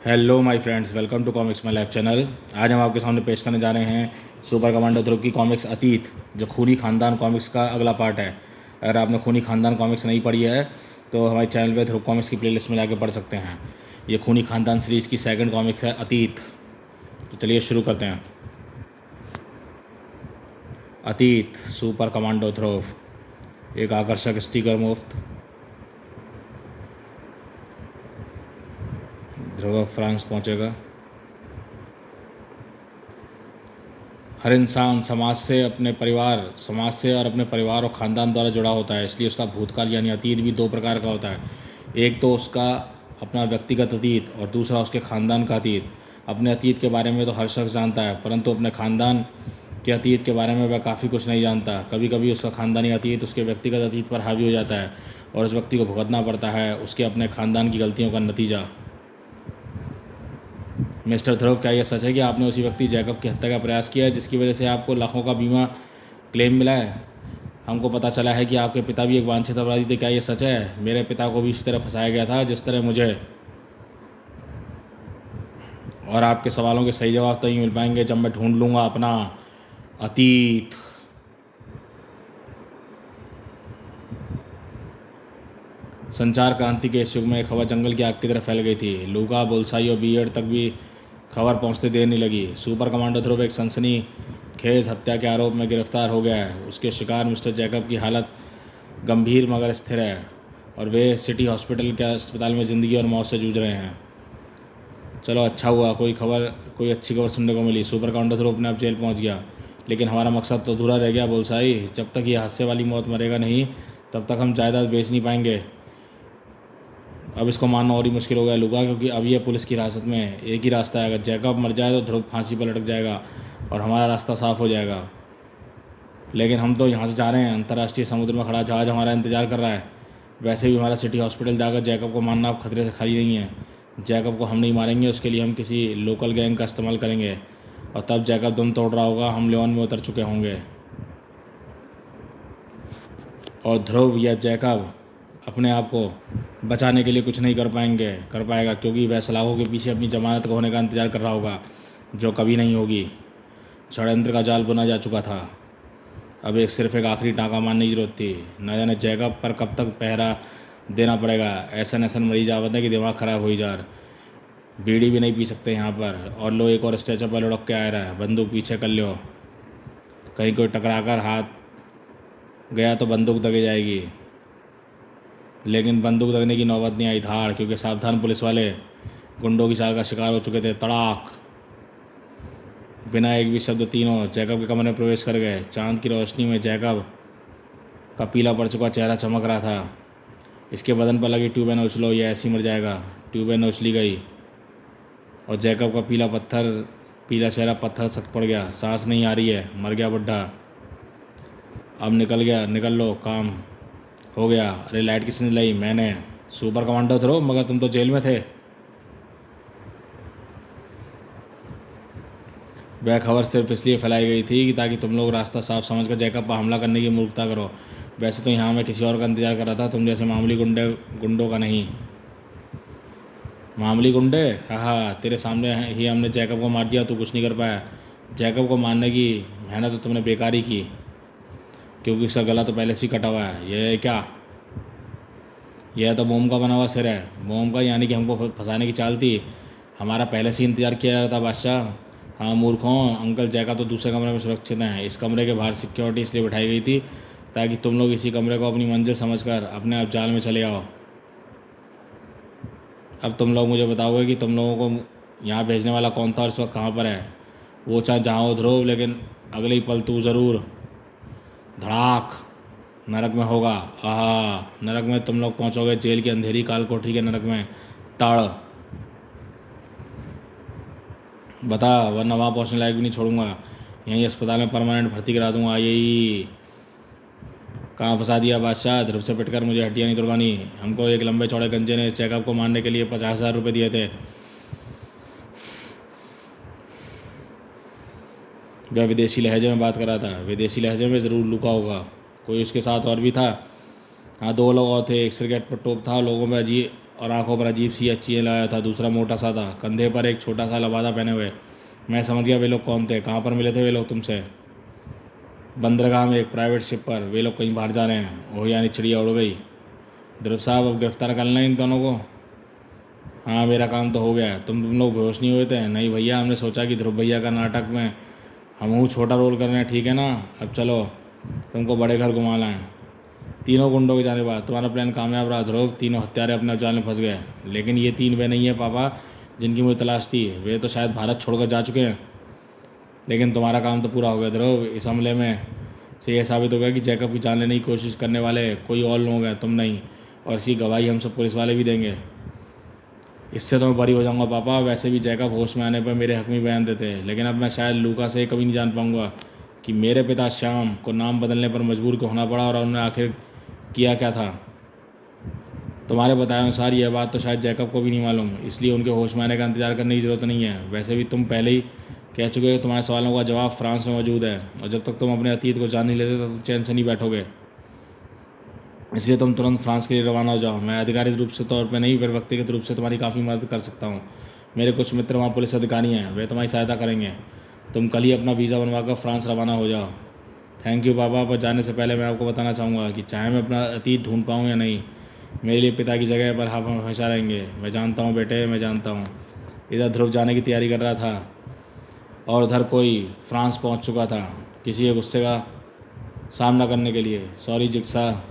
Hello my friends, welcome to comics my life channel. आज हम आपके सामने पेश करने जा रहे हैं सुपर कमांडो ध्रुव की कॉमिक्स अतीत, जो खूनी खानदान कॉमिक्स का अगला पार्ट है। अगर आपने खूनी खानदान कॉमिक्स नहीं पढ़ी है तो हमारे चैनल पे ध्रुव कॉमिक्स की प्लेलिस्ट में जाके पढ़ सकते हैं। ये खूनी खानदान सीरीज़ की सेकंड कॉमिक्स है अतीत। तो चलिए शुरू करते हैं। अतीत सुपर कमांडो ध्रुव, एक आकर्षक स्टिकर मुफ्त। ध्रुव फ्रांस पहुंचेगा। हर इंसान समाज से और अपने परिवार और ख़ानदान द्वारा जुड़ा होता है, इसलिए उसका भूतकाल यानी अतीत भी दो प्रकार का होता है। एक तो उसका अपना व्यक्तिगत अतीत और दूसरा उसके ख़ानदान का अतीत। अपने अतीत के बारे में तो हर शख्स जानता है, परंतु अपने ख़ानदान के अतीत के बारे में वह काफ़ी कुछ नहीं जानता। कभी कभी उसका ख़ानदानी अतीत उसके व्यक्तिगत अतीत पर हावी हो जाता है और उस व्यक्ति को भुगतना पड़ता है उसके अपने ख़ानदान की गलतियों का नतीजा। मिस्टर ध्रुव, क्या यह सच है कि आपने उसी व्यक्ति जैकब की हत्या का प्रयास किया है जिसकी वजह से आपको लाखों का बीमा क्लेम मिला है? हमको पता चला है कि आपके पिता भी एक वांछित अपराधी थे। क्या ये सच है? मेरे पिता को भी इसी तरह फंसाया गया था जिस तरह मुझे। और आपके सवालों के सही जवाब तभी मिल पाएंगे जब मैं ढूंढ लूँगा अपना अतीत। संचार क्रांति के इस युग में खबर जंगल की आग की तरह फैल गई थी। लूका, बुल्साई और बियर्ड तक भी खबर पहुंचते देर नहीं लगी। सुपर कमांडो ध्रुव एक सनसनीखेज हत्या के आरोप में गिरफ्तार हो गया है। उसके शिकार मिस्टर जैकब की हालत गंभीर मगर स्थिर है और वे सिटी हॉस्पिटल के अस्पताल में ज़िंदगी और मौत से जूझ रहे हैं। चलो, अच्छा हुआ कोई अच्छी खबर सुनने को मिली। सुपर कमांडो ध्रुव अपने आप जेल पहुंच गया, लेकिन हमारा मकसद तो अधूरा रह गया बुल्साई। जब तक ये हादसे वाली मौत मरेगा नहीं तब तक हम जायदाद बेच नहीं पाएंगे। अब इसको मानना और ही मुश्किल हो गया लूका, क्योंकि अब ये पुलिस की हिरासत में है। एक ही रास्ता है, अगर जैकब मर जाए तो ध्रुव फांसी पर लटक जाएगा और हमारा रास्ता साफ हो जाएगा। लेकिन हम तो यहाँ से जा रहे हैं, अंतर्राष्ट्रीय समुद्र में खड़ा जहाज हमारा इंतजार कर रहा है। वैसे भी हमारा सिटी हॉस्पिटल जाकर जैकब को मारना अब खतरे से खाली नहीं है। जैकब को हम नहीं मारेंगे, उसके लिए हम किसी लोकल गैंग का इस्तेमाल करेंगे और तब जैकब दम तोड़ रहा होगा, हम लियोन में उतर चुके होंगे और ध्रुव या जैकब अपने आप को बचाने के लिए कुछ नहीं कर पाएगा, क्योंकि वह सलाखों के पीछे अपनी जमानत होने का इंतजार कर रहा होगा, जो कभी नहीं होगी। षड्यंत्र का जाल बुना जा चुका था। अब सिर्फ एक आखिरी टाँका मारने की जरूरत थी। न जाने जैकब पर कब तक पहरा देना पड़ेगा। ऐसा मरीज आवत है कि दिमाग ख़राब हो ही जा रहा। बीड़ी भी नहीं पी सकते यहाँ पर। और लो, एक और स्ट्रेचर पर लुढ़क के आ रहा है। बंदूक पीछे कर लो, कहीं कोई टकरा कर हाथ गया तो बंदूक दगे जाएगी। लेकिन बंदूक दगने की नौबत नहीं आई धाड़, क्योंकि सावधान पुलिस वाले गुंडों की चाल का शिकार हो चुके थे। तड़ाक, बिना एक भी शब्द तीनों जैकब के कमरे में प्रवेश कर गए। चांद की रोशनी में जैकब का पीला पड़ चुका चेहरा चमक रहा था। इसके बदन पर लगी ट्यूबें न उछलो, ये ऐसी मर जाएगा। ट्यूबें न उछली गई और जैकब का पीला चेहरा पत्थर सख्त पड़ गया। सांस नहीं आ रही है, मर गया बुड्ढा। अब निकल लो, काम हो गया। अरे लाइट किसने लाई? मैंने। सुपर कमांडो ध्रुव, मगर तुम तो जेल में थे। वह खबर सिर्फ इसलिए फैलाई गई थी कि ताकि तुम लोग रास्ता साफ समझकर जैकब पर हमला करने की मूर्खता करो। वैसे तो यहाँ मैं किसी और का इंतजार कर रहा था, तुम जैसे मामूली गुंडों का नहीं। मामूली गुंडे? हाँ, तेरे सामने ही हमने जैकब को मार दिया, तू कुछ नहीं कर पाया। जैकब को मारने की मेहनत तो तुमने बेकार ही की, क्योंकि उसका गला तो पहले से ही कटा हुआ है। यह क्या? यह तो मोम का बना हुआ सिर है। मोम का? यानी कि हमको फंसाने की चाल थी। हमारा पहले से ही इंतजार किया जा रहा था बादशाह। हाँ मूर्खों, अंकल जैकब तो दूसरे कमरे में सुरक्षित हैं। इस कमरे के बाहर सिक्योरिटी इसलिए बैठाई गई थी ताकि तुम लोग इसी कमरे को अपनी मंजिल समझकर अपने आप जाल में चले आओ। अब तुम लोग मुझे बताओगे कि तुम लोगों को यहाँ भेजने वाला कौन था और इस वक्त कहाँ पर है? वो चाहे जहाँ हो ध्रुव, लेकिन अगले ही पल तू ज़रूर धड़ाक नरक में होगा। आहा, नरक में तुम लोग पहुँचोगे, जेल की अंधेरी काल कोठरी के नरक में। ताड़ बता, वरना वहाँ पहुँचने लायक भी नहीं छोड़ूंगा। यहीं अस्पताल में परमानेंट भर्ती करा दूंगा। यही कहाँ फंसा दिया बादशाह? ध्रुव से पिटकर मुझे हड्डियाँ नहीं तुड़वानी। हमको एक लंबे चौड़े गंजे ने इस जैकब को मारने के लिए 50,000 रुपये दिए थे। वह विदेशी लहजे में बात कर रहा था। विदेशी लहजे में ज़रूर लुका होगा। कोई उसके साथ और भी था? हाँ, 2 लोग और थे। एक सिगरेट पर टोप था, लोगों में और आंखों पर अजीब सी अच्छी लगाया था। दूसरा मोटा सा था, कंधे पर एक छोटा सा लबादा पहने हुए। मैं समझ गया वे लोग कौन थे। कहाँ पर मिले थे वे लोग तुमसे? बंदरगाह में एक प्राइवेट शिप पर। वे लोग कहीं बाहर जा रहे हैं। ओह यानी चिड़िया उड़ गई। ध्रुव साहब अब गिरफ्तार कर लें इन दोनों को। हाँ मेरा काम तो हो गया। तुम लोग बेहोश नहीं हुए थे? नहीं भैया, हमने सोचा कि ध्रुव भैया का नाटक में हम छोटा रोल कर रहे हैं, ठीक है ना। अब चलो तुमको बड़े घर घुमा लाएं। तीनों गुंडों के जाने बाद तुम्हारा प्लान कामयाब रहा ध्रुव। तीनों हत्यारे अपने जाल में फंस गए। लेकिन ये तीन वे नहीं है पापा जिनकी मुझे तलाश थी। वे तो शायद भारत छोड़कर जा चुके हैं। लेकिन तुम्हारा काम तो पूरा हो गया ध्रुव। इस हमले में से यह साबित हो गया कि जैकब की जान लेने की कोशिश करने वाले कोई और लोग हैं, तुम नहीं। और इसकी गवाही हम सब पुलिस वाले भी देंगे। इससे तो मैं बरी हो जाऊंगा पापा। वैसे भी जैकब होश में आने पर मेरे हक में बयान देते हैं, लेकिन अब मैं शायद लूका से कभी नहीं जान पाऊंगा कि मेरे पिता श्याम को नाम बदलने पर मजबूर क्यों होना पड़ा और उन्होंने आखिर किया क्या था। तुम्हारे बताए अनुसार यह बात तो शायद जैकब को भी नहीं मालूम, इसलिए उनके होश में आने का इंतजार करने की ज़रूरत नहीं है। वैसे भी तुम पहले ही कह चुके हो तुम्हारे सवालों का जवाब फ्रांस में मौजूद है, और जब तक तुम अपने अतीत को जान नहीं लेते तब तक चैन से नहीं बैठोगे। इसलिए तुम तुरंत फ्रांस के लिए रवाना हो जाओ। मैं आधिकारिक रूप से तौर पर नहीं पर व्यक्तिगत रूप से तुम्हारी काफ़ी मदद कर सकता हूँ। मेरे कुछ मित्र वहाँ पुलिस अधिकारी हैं, वे तुम्हारी सहायता करेंगे। तुम कल ही अपना वीज़ा बनवा कर फ्रांस रवाना हो जाओ। थैंक यू पापा। पर जाने से पहले मैं आपको बताना चाहूँगा कि चाहे मैं अपना अतीत ढूंढ पाऊँ या नहीं, मेरे लिए पिता की जगह पर आप हमेशा रहेंगे। मैं जानता हूँ बेटे, मैं जानता हूँ। इधर ध्रुव जाने की तैयारी कर रहा था और उधर कोई फ्रांस पहुँच चुका था किसी के गुस्से का सामना करने के लिए। सॉरी जिक्सा,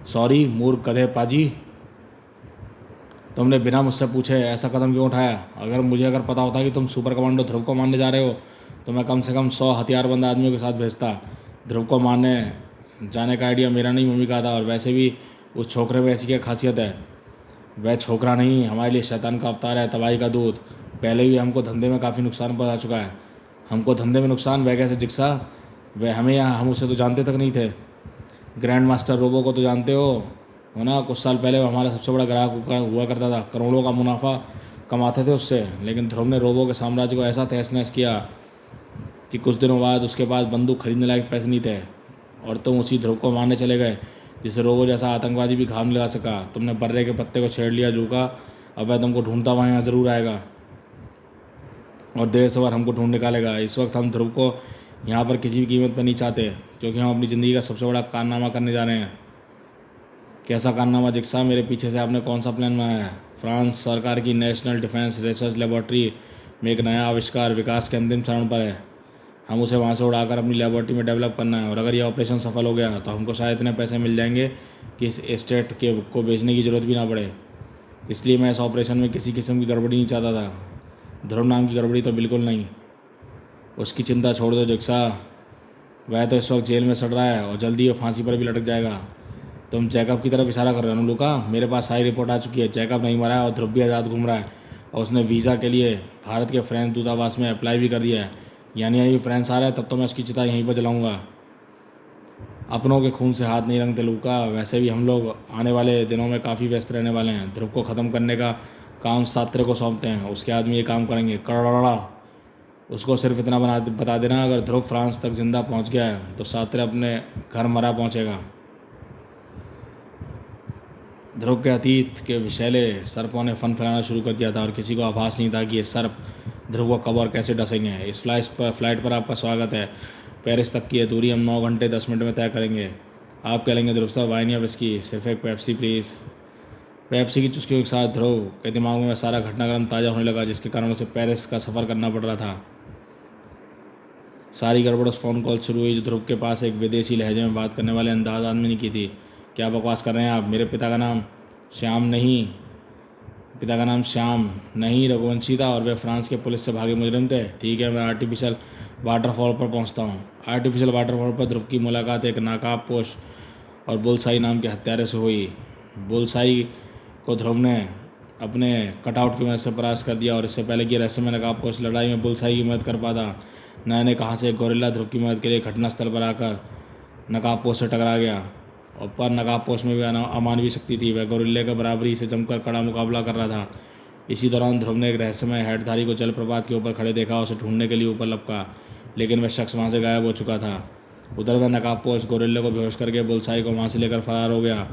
सॉरी मूर्ख गधे पाजी। तुमने बिना मुझसे पूछे ऐसा कदम क्यों उठाया? अगर पता होता कि तुम सुपर कमांडो ध्रुव को मारने जा रहे हो तो मैं कम से कम 100 हथियारबंद आदमियों के साथ भेजता। ध्रुव को मारने जाने का आइडिया मेरा नहीं मम्मी का था। और वैसे भी उस छोकरे में ऐसी क्या खासियत है? वह छोकरा नहीं, हमारे लिए शैतान का अवतार है, तबाही का दूत। पहले भी हमको धंधे में काफ़ी नुकसान पहुंचा चुका है। हमको धंधे में नुकसान? वह कैसे जिक्सा? वह हमें यहाँ, हम उसे तो जानते तक नहीं थे। ग्रैंड मास्टर रोबो को तो जानते हो ना? कुछ साल पहले वो हमारा सबसे बड़ा ग्राहक हुआ करता था। करोड़ों का मुनाफा कमाते थे उससे। लेकिन ध्रुव ने रोबो के साम्राज्य को ऐसा तहस नहस किया कि कुछ दिनों बाद उसके पास बंदूक खरीदने लायक पैसे नहीं थे, और तुम उसी ध्रुव को मारने चले गए जिसे रोबो जैसा आतंकवादी भी घाव नहीं लगा सका। तुमने बर्रे के पत्ते को छेड़ लिया लूका। अब वह तुमको ढूंढता हुआ यहाँ ज़रूर आएगा और देर सवेर हमको ढूंढ निकालेगा। इस वक्त हम ध्रुव को यहाँ पर किसी भी कीमत पर नहीं चाहते, क्योंकि हम अपनी ज़िंदगी का सबसे बड़ा कारनामा करने जा रहे हैं। कैसा कारनामा जिक्सा? मेरे पीछे से आपने कौन सा प्लान बनाया है? फ्रांस सरकार की नेशनल डिफेंस रिसर्च लेबॉर्ट्री में एक नया आविष्कार विकास के अंतिम चरण पर है। हम उसे वहाँ से उड़ाकर अपनी लेबॉर्ट्री में डेवलप करना है, और अगर यह ऑपरेशन सफल हो गया तो हमको शायद इतने पैसे मिल जाएंगे कि इस एस्टेट के को बेचने की ज़रूरत भी ना पड़े। इसलिए मैं इस ऑपरेशन में किसी किस्म की गड़बड़ी नहीं चाहता था। ध्रुव नाम की गड़बड़ी तो बिल्कुल नहीं। उसकी चिंता छोड़ दो जिक्सा, वह तो इस वक्त जेल में सड़ रहा है और जल्दी वो फांसी पर भी लटक जाएगा। तुम जैकब की तरफ इशारा कर रहे हो ना लूका? मेरे पास सारी रिपोर्ट आ चुकी है। जैकब नहीं मरा है और ध्रुव भी आज़ाद घूम रहा है, और उसने वीज़ा के लिए भारत के फ्रेंच दूतावास में अप्लाई भी कर दिया है। यानी फ्रेंच आ रहा है तब तो मैं उसकी चिता यहीं पर जलाऊंगा। अपनों के खून से हाथ नहीं रंगते लूका। वैसे भी हम लोग आने वाले दिनों में काफ़ी व्यस्त रहने वाले हैं। ध्रुव को ख़त्म करने का काम सात्रे को सौंपते हैं, उसके आदमी ये काम करेंगे। कड़ड़ा। उसको सिर्फ इतना बता देना, अगर ध्रुव फ्रांस तक जिंदा पहुंच गया है तो सात्रे अपने घर मरा पहुंचेगा। ध्रुव के अतीत के विषैले सर्पों ने फन फैलाना शुरू कर दिया था, और किसी को आभास नहीं था कि ये सर्प ध्रुव को कब और कैसे डसेंगे। इस फ्लाइट पर आपका स्वागत है। पेरिस तक की दूरी हम 9 घंटे 10 मिनट में तय करेंगे। आप कह लेंगे ध्रुव साहब वाइन या विस्की? सिर्फ एक पेप्सी प्लीज़। पेप्सी की चुस्कियों के साथ ध्रुव के दिमाग में सारा घटनाक्रम ताज़ा होने लगा, जिसके कारण उसे पेरिस का सफ़र करना पड़ रहा था। सारी गड़बड़ उस फ़ोन कॉल शुरू हुई जो ध्रुव के पास एक विदेशी लहजे में बात करने वाले अंदाज आदमी ने की थी। क्या बकवास कर रहे हैं आप? मेरे पिता का नाम श्याम नहीं रघुवंशी था, और वे फ्रांस के पुलिस से भागे मुजरिम थे। ठीक है, मैं आर्टिफिशियल वाटरफॉल पर पहुंचता हूं। आर्टिफिशियल वाटरफॉल पर ध्रुव की मुलाकात एक नकाबपोश और बुलसाई नाम के हत्यारे से हुई। बुलसाई को ध्रुव ने अपने कटआउट की मदद से परास्त कर दिया, और इससे पहले कि रहस्यमय नकाबपोश लड़ाई में बुलसाई की मदद कर पाता, न जाने कहाँ से एक गोरिल्ला ध्रुव की मदद के लिए घटनास्थल पर आकर नकाबपोश से टकरा गया। और पर नकाबपोश में भी अमानवीय शक्ति थी। वह गोरिल्ले के बराबरी से जमकर कड़ा मुकाबला कर रहा था। इसी दौरान ध्रुव ने एक रहस्यमय हेडधारी को जलप्रपात के ऊपर खड़े देखा और उसे ढूंढने के लिए ऊपर लपका, लेकिन वह शख्स वहाँ से गायब हो चुका था। उधर वह नकाबपोश गोरिल्ले को बेहोश करके बुलसाई को वहाँ से लेकर फरार हो गया।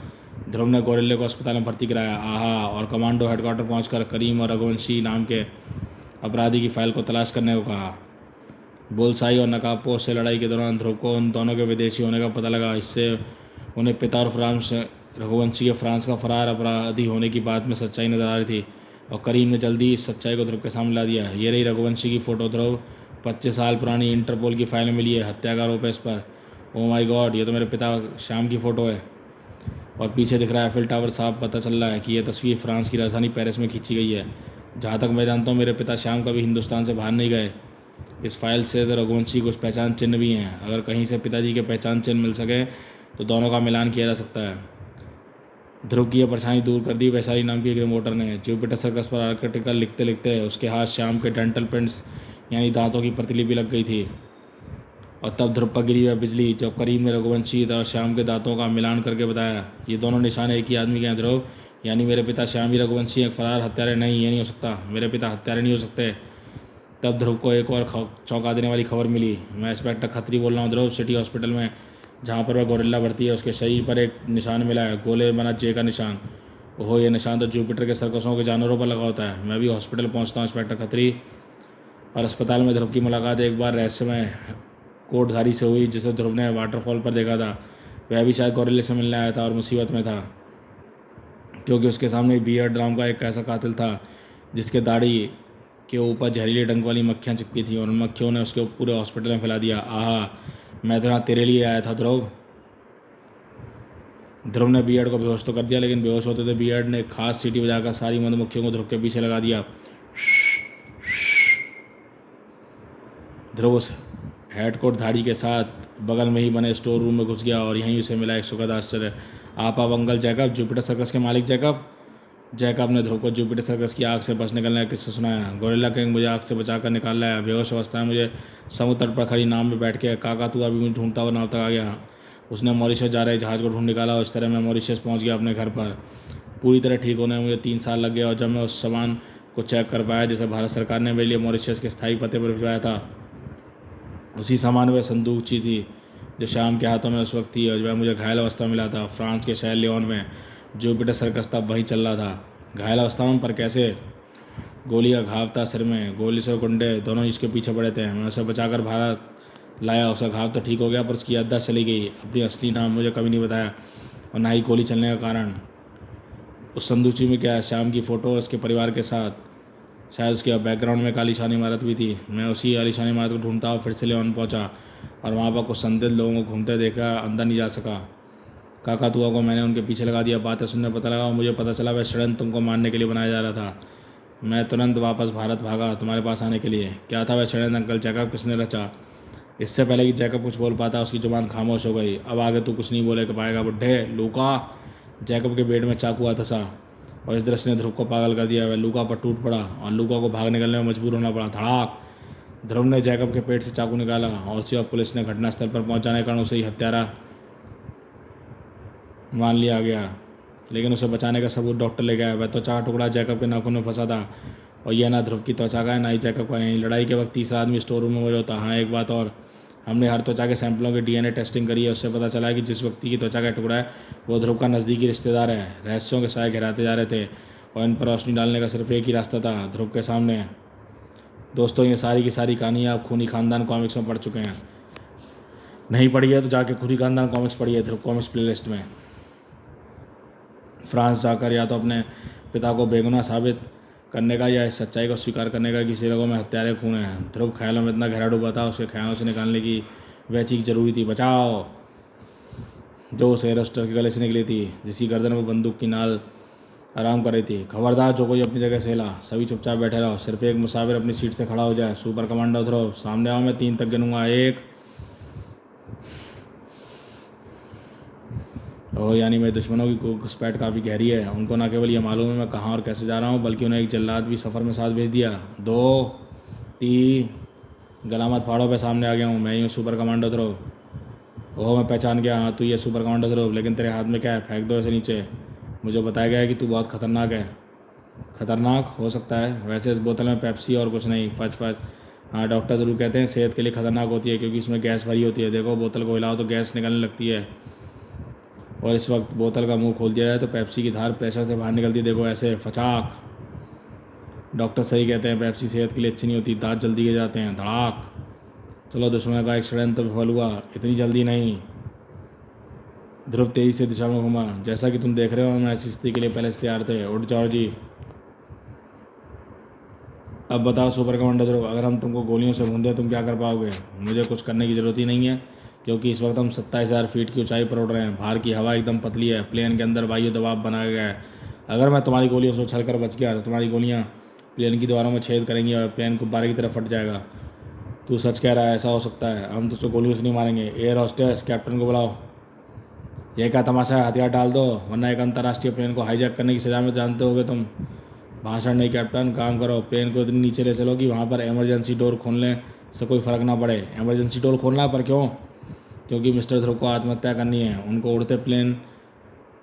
ध्रुव ने गोरिल्ले को अस्पताल में भर्ती कराया। आहा। और कमांडो हेडक्वार्टर पहुंचकर करीम और रघुवंशी नाम के अपराधी की फाइल को तलाश करने को कहा। बुल्साई और नकाबपोश से लड़ाई के दौरान ध्रुव को उन दोनों के विदेशी होने का पता लगा। इससे उन्हें पिता और फ्रांस रघुवंशी के फ्रांस का फरार अपराधी होने की बात में सच्चाई नजर आ रही थी और करीम ने जल्दी इस सच्चाई को ध्रुव के सामने ला दिया। ये रही रघुवंशी की फ़ोटो। ध्रुव 25 साल पुरानी इंटरपोल की फाइल में मिली है। हत्या का आरोप है इस पर। ओ माय गॉड, ये तो मेरे पिता श्याम की फ़ोटो है। और पीछे दिख रहा है एफिल टावर। साफ पता चल रहा है कि यह तस्वीर फ्रांस की राजधानी पेरिस में खींची गई है। जहाँ तक मैं जानता हूँ मेरे पिता श्याम कभी हिंदुस्तान से बाहर नहीं गए। इस फाइल से तो रघुवंशी कुछ पहचान चिन्ह भी हैं। अगर कहीं से पिताजी के पहचान चिन्ह मिल सके तो दोनों का मिलान किया जा सकता है। ध्रुव की यह परेशानी दूर कर दी वैशाली नाम की एक रिपोर्टर ने। जुपिटर सर्कस पर आर्टिकल लिखते लिखते उसके हाथ श्याम के डेंटल प्रिंट्स यानी दांतों की प्रतिलिपि लग गई थी। और तब ध्रुव पर गिरी हुई बिजली जब करीम ने रघुवंशी और श्याम के दांतों का मिलान करके बताया ये दोनों निशान एक ही आदमी के हैं। ध्रुव, यानी मेरे पिता श्याम ही रघुवंशी एक फरार हत्यारे नहीं, ये नहीं हो सकता। मेरे पिता हत्यारे नहीं हो सकते। तब ध्रुव को एक और चौंका देने वाली खबर मिली। मैं इंस्पेक्टर खत्री बोल रहा हूँ ध्रुव। सिटी हॉस्पिटल में जहाँ पर वह गोरिल्ला भर्ती है उसके शरीर पर एक निशान मिला है, गोले बना जे का निशान। ओहो, ये निशान तो जुपिटर के सर्कसों के जानवरों पर लगा होता है। मैं भी हॉस्पिटल पहुँचता हूँ इंस्पेक्टर खत्री। और अस्पताल में ध्रुव की मुलाकात एक बार रहस्यमय कोटधारी से हुई जिसे ध्रुव ने वाटरफॉल पर देखा था। वह भी शायद गोरिल्ले से मिलने आया था और मुसीबत में था क्योंकि उसके सामने बियर्ड नाम का एक ऐसा कातिल था जिसके दाढ़ी के ऊपर जहरीले डंक वाली मक्खियाँ चिपकी थी और उन मक्खियों ने उसके पूरे हॉस्पिटल में फैला दिया। आहा, मैं तो यहाँ तेरे लिए आया था ध्रुव। ध्रुव ने बियर्ड को बेहोश तो कर दिया लेकिन बेहोश होते थे बियर्ड ने खास सीटी बजाकर सारी मधुमक्खियों को ध्रुव के पीछे लगा दिया। ध्रुव उस हेडकोट धाड़ी के साथ बगल में ही बने स्टोर रूम में घुस गया और यहीं उसे मिला एक सुखद आश्चर्य। आप अंकल जैकब, जुपिटर सर्कस के मालिक जैकब। जैकब ने ध्रुव को जुपिटर सर्कस की आग से बच निकलने का किस्सा सुनाया। गोरिल्ला किंग मुझे आग से बचाकर निकाल लाया। बेहोश अवस्था में मुझे समुद्र तट पर खड़ी नाव में बैठ के काकातुआ भी मुझे ढूंढता हुआ नाव तक आ गया। उसने मॉरिशस जा रहे जहाज़ को ढूंढ निकाला और इस तरह मैं मॉरिशस पहुंच गया अपने घर पर। पूरी तरह ठीक होने में मुझे 3 साल लग गए और जब मैं उस सामान को चेक कर पाया जिसे भारत सरकार ने मेरे लिए मॉरिशस के स्थायी पते पर भिजवाया था, उसी सामान में संदूकची थी जो शाम के हाथों में उस वक्त थी और वह मुझे घायल अवस्था में मिला था फ्रांस के शहर लियोन में। जुपिटर सर्कस तब वहीं चल रहा था। घायल अवस्था में पर कैसे? गोली का घाव था सिर में। गोली से गुंडे दोनों इसके पीछे पड़े थे। मैं उसे बचाकर भारत लाया। उसका घाव तो ठीक हो गया पर उसकी याददाश्त चली गई। अपनी असली नाम मुझे कभी नहीं बताया और ना ही गोली चलने का कारण। उस संदूची में क्या है? श्याम की फ़ोटो और उसके परिवार के साथ। शायद उसके बैकग्राउंड में एक आलीशान इमारत भी थी। मैं उसी आलीशान इमारत को ढूंढता हुआ फिर से लियोन पहुंचा और वहाँ पर कुछ संदिग्ध लोगों को घूमते देखा। अंदर नहीं जा सका। काकातुआ को मैंने उनके पीछे लगा दिया। बातें सुनने पता लगा और मुझे पता चला वह षड्यंत्र तुमको मारने के लिए बनाया जा रहा था। मैं तुरंत वापस भारत भागा तुम्हारे पास आने के लिए। क्या था वह षड्यंत्र अंकल जैकब? किसने रचा? इससे पहले कि जैकब कुछ बोल पाता उसकी जुबान खामोश हो गई। अब आगे तू कुछ नहीं बोले पाएगा बुढ़े। लूका। जैकब के पेट में चाकू आता था और इस दृश्य ने ध्रुव को पागल कर दिया। वह लूका पर टूट पड़ा और लूका को भाग निकलने में मजबूर होना पड़ा। धड़ाक। ध्रुव ने जैकब के पेट से चाकू निकाला और सिवा पुलिस ने घटनास्थल पर पहुंचाने के कारण उसे ही हत्यारा मान लिया गया, लेकिन उसे बचाने का सबूत डॉक्टर ले गया। वह त्वचा का टुकड़ा जैकब के नाखून में फंसा था और यह ना ध्रुव की त्वचा का है ना ही जैकब का है। लड़ाई के वक्त तीसरा आदमी स्टोर रूम में मौजूद था। हाँ, एक बात और, हमने हर त्वचा के सैंपलों की डीएनए टेस्टिंग करी है। उससे पता चला है कि जिस व्यक्ति की त्वचा का टुकड़ा है वो ध्रुव का नज़दीकी रिश्तेदार है। रहस्यों के साए घिराते जा रहे थे और इन पर रोशनी डालने का सिर्फ एक ही रास्ता था, ध्रुव के सामने। दोस्तों, ये सारी की सारी कहानी आप खूनी खानदान कॉमिक्स में पढ़ चुके हैं। नहीं पढ़ी है तो जाके खूनी खानदान कॉमिक्स पढ़िए ध्रुव कॉमिक्स प्लेलिस्ट में। फ्रांस जाकर या तो अपने पिता को बेगुनाह साबित करने का या इस सच्चाई को स्वीकार करने का किसी रगों में हत्यारे खून है। ध्रुव ख्यालों में इतना गहरा डूबा था, उसके ख्यालों से निकालने की वह चीख जरूरी थी, बचाओ, जो उस एयरहोस्टेस के गले से निकली थी जिसकी गर्दन पर बंदूक की नाल आराम कर रही थी। खबरदार, जो कोई अपनी जगह से हिला, सभी चुपचाप बैठे रहो। सिर्फ एक मुसाफिर अपनी सीट से खड़ा हो जाए। सुपर कमांडो ध्रुव, सामने आओ, मैं 3 तक गिनूंगा। 1। ओह, यानी मेरे दुश्मनों की घुसपैठ काफ़ी गहरी है। उनको न केवल ये मालूम है मैं कहाँ और कैसे जा रहा हूँ, बल्कि उन्हें एक जल्लाद भी सफ़र में साथ भेज दिया। 2, 3, गला मत फाड़ो, मैं सामने आ गया हूँ। मैं ही हूँ सुपर कमांडो ध्रुव। ओह, मैं पहचान गया। हाँ, तू ये सुपर कमांडो ध्रुव, लेकिन तेरे हाथ में क्या है? फेंक दो इसे नीचे। मुझे बताया गया है कि तू बहुत खतरनाक है। खतरनाक हो सकता है, वैसे इस बोतल में पेप्सी और कुछ नहीं। फच फच। हाँ, डॉक्टर ज़रूर कहते हैं सेहत के लिए खतरनाक होती है क्योंकि इसमें गैस भरी होती है। देखो, बोतल को हिलाओ तो गैस निकलने लगती है। और इस वक्त बोतल का मुंह खोल दिया जाए तो पेप्सी की धार प्रेशर से बाहर निकलती, देखो ऐसे फचाक। डॉक्टर सही कहते हैं, पेप्सी सेहत के लिए अच्छी नहीं होती, दांत जल्दी गिर जाते हैं, धड़ाक। चलो दुश्मन का एक षड्यंत्र विफल हुआ, इतनी जल्दी नहीं। ध्रुव तेजी से दिशा में घूमा। जैसा कि तुम देख रहे हो, हम ऐसी स्थिति के लिए पहले से तैयार थे। उठ जॉर्जी। अब बताओ सुपर कमांडर ध्रुव, अगर हम तुमको गोलियों से भून दें तुम क्या कर पाओगे? मुझे कुछ करने की ज़रूरत ही नहीं है, क्योंकि इस वक्त हम 27,000 फीट की ऊंचाई पर उड़ रहे हैं। बाहर की हवा एकदम पतली है, प्लेन के अंदर वायु दबाव बनाया गया है। अगर मैं तुम्हारी गोलियों से उछल कर बच गया तो तुम्हारी गोलियाँ प्लेन की दीवारों में छेद करेंगी और प्लेन गुब्बारे की तरफ फट जाएगा। तू सच कह रहा है, ऐसा हो सकता है? हम तुझको गोलियों से नहीं मारेंगे। एयर होस्टेस, कैप्टन को बुलाओ। यह क्या तमाशा है? हथियार डाल दो, वरना एक अंतर्राष्ट्रीय प्लेन को हाईजैक करने की सजा में जानते होगे तुम। भाषण नहीं कैप्टन, काम करो। प्लेन को इतनी नीचे ले चलो कि वहाँ पर इमरजेंसी डोर खोलने से कोई फ़र्क ना पड़े। इमरजेंसी डोर खोलना पर क्यों? क्योंकि मिस्टर ध्रुव को आत्महत्या करनी है। उनको उड़ते प्लेन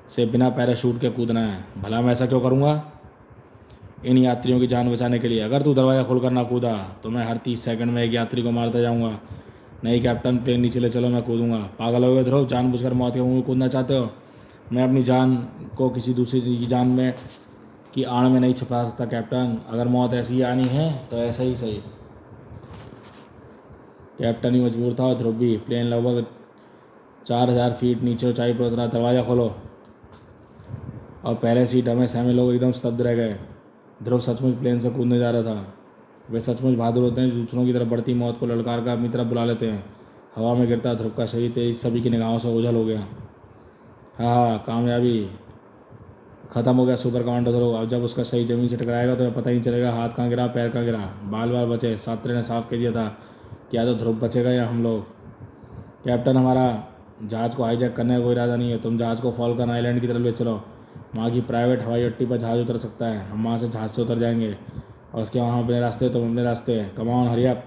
से बिना पैराशूट के कूदना है। भला मैं ऐसा क्यों करूँगा? इन यात्रियों की जान बचाने के लिए। अगर तू दरवाज़ा खोलकर ना कूदा तो मैं हर 30 सेकंड में एक यात्री को मारता जाऊँगा। नहीं कैप्टन, प्लेन नीचे ले चलो, मैं कूदूँगा। पागल हो गए ध्रुव, जानबूझकर मौत के मुँह में कूदना चाहते हो? मैं अपनी जान को किसी दूसरी की जान में की आड़ में नहीं छिपा सकता कैप्टन। अगर मौत ऐसी ही आनी है तो ऐसा ही सही। कैप्टन ही मजबूर था और ध्रुव भी। प्लेन लगभग 4,000 फीट नीचे ऊंचाई पर उतरा। दरवाज़ा खोलो। और पहले से ही डमे सहमे लोग एकदम स्तब्ध रह गए। ध्रुव सचमुच प्लेन से कूदने जा रहा था। वे सचमुच बहादुर होते हैं जो दूसरों की तरफ बढ़ती मौत को ललकार कर अपनी तरफ बुला लेते हैं। हवा में गिरता ध्रुव का शरीर तेज सभी की निगाहों से ओझल हो गया। हाँ, कामयाबी, खत्म हो गया सुपर कमांडो ध्रुव। अब जब उसका सही जमीन से टकराएगा तो पता ही नहीं चलेगा हाथ कहाँ गिरा, पैर कहाँ गिरा। बाल बाल बचे। सात्रे ने साफ कह दिया था, क्या तो ध्रुव बचेगा या हम लोग। कैप्टन, हमारा जहाज़ को हाईजैक करने का कोई इरादा नहीं है। तुम जहाज़ को फॉल्कन आइलैंड की तरफ ले चलो। वहाँ की प्राइवेट हवाई अड्डे पर जहाज़ उतर सकता है। हम वहाँ से जहाज़ से उतर जाएंगे और उसके वहाँ अपने रास्ते, तुम अपने रास्ते। Come on, hurry up.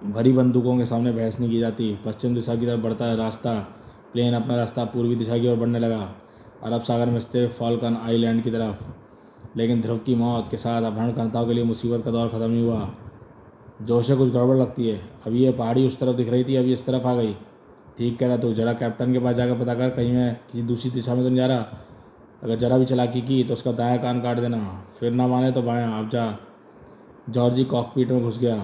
भरी बंदूकों के सामने बहस नहीं की जाती। पश्चिम दिशा की तरफ बढ़ता है रास्ता। प्लेन अपना रास्ता पूर्वी दिशा की ओर बढ़ने लगा, अरब सागर में स्थित फॉल्कन आइलैंड की तरफ। लेकिन ध्रुव की मौत के साथ अपहरणकर्ताओं के लिए मुसीबत का दौर खत्म नहीं हुआ। जोशे, कुछ गड़बड़ लगती है। अभी ये पहाड़ी उस तरफ दिख रही थी, अभी इस तरफ आ गई। ठीक कह रहा तू, जरा कैप्टन के पास जाकर पता कर कहीं मैं किसी दूसरी दिशा में तो नहीं जा रहा। अगर जरा भी चालाकी की तो उसका दायां कान काट देना, फिर ना माने तो बायां। अब जा। जॉर्जी कॉकपीट में घुस गया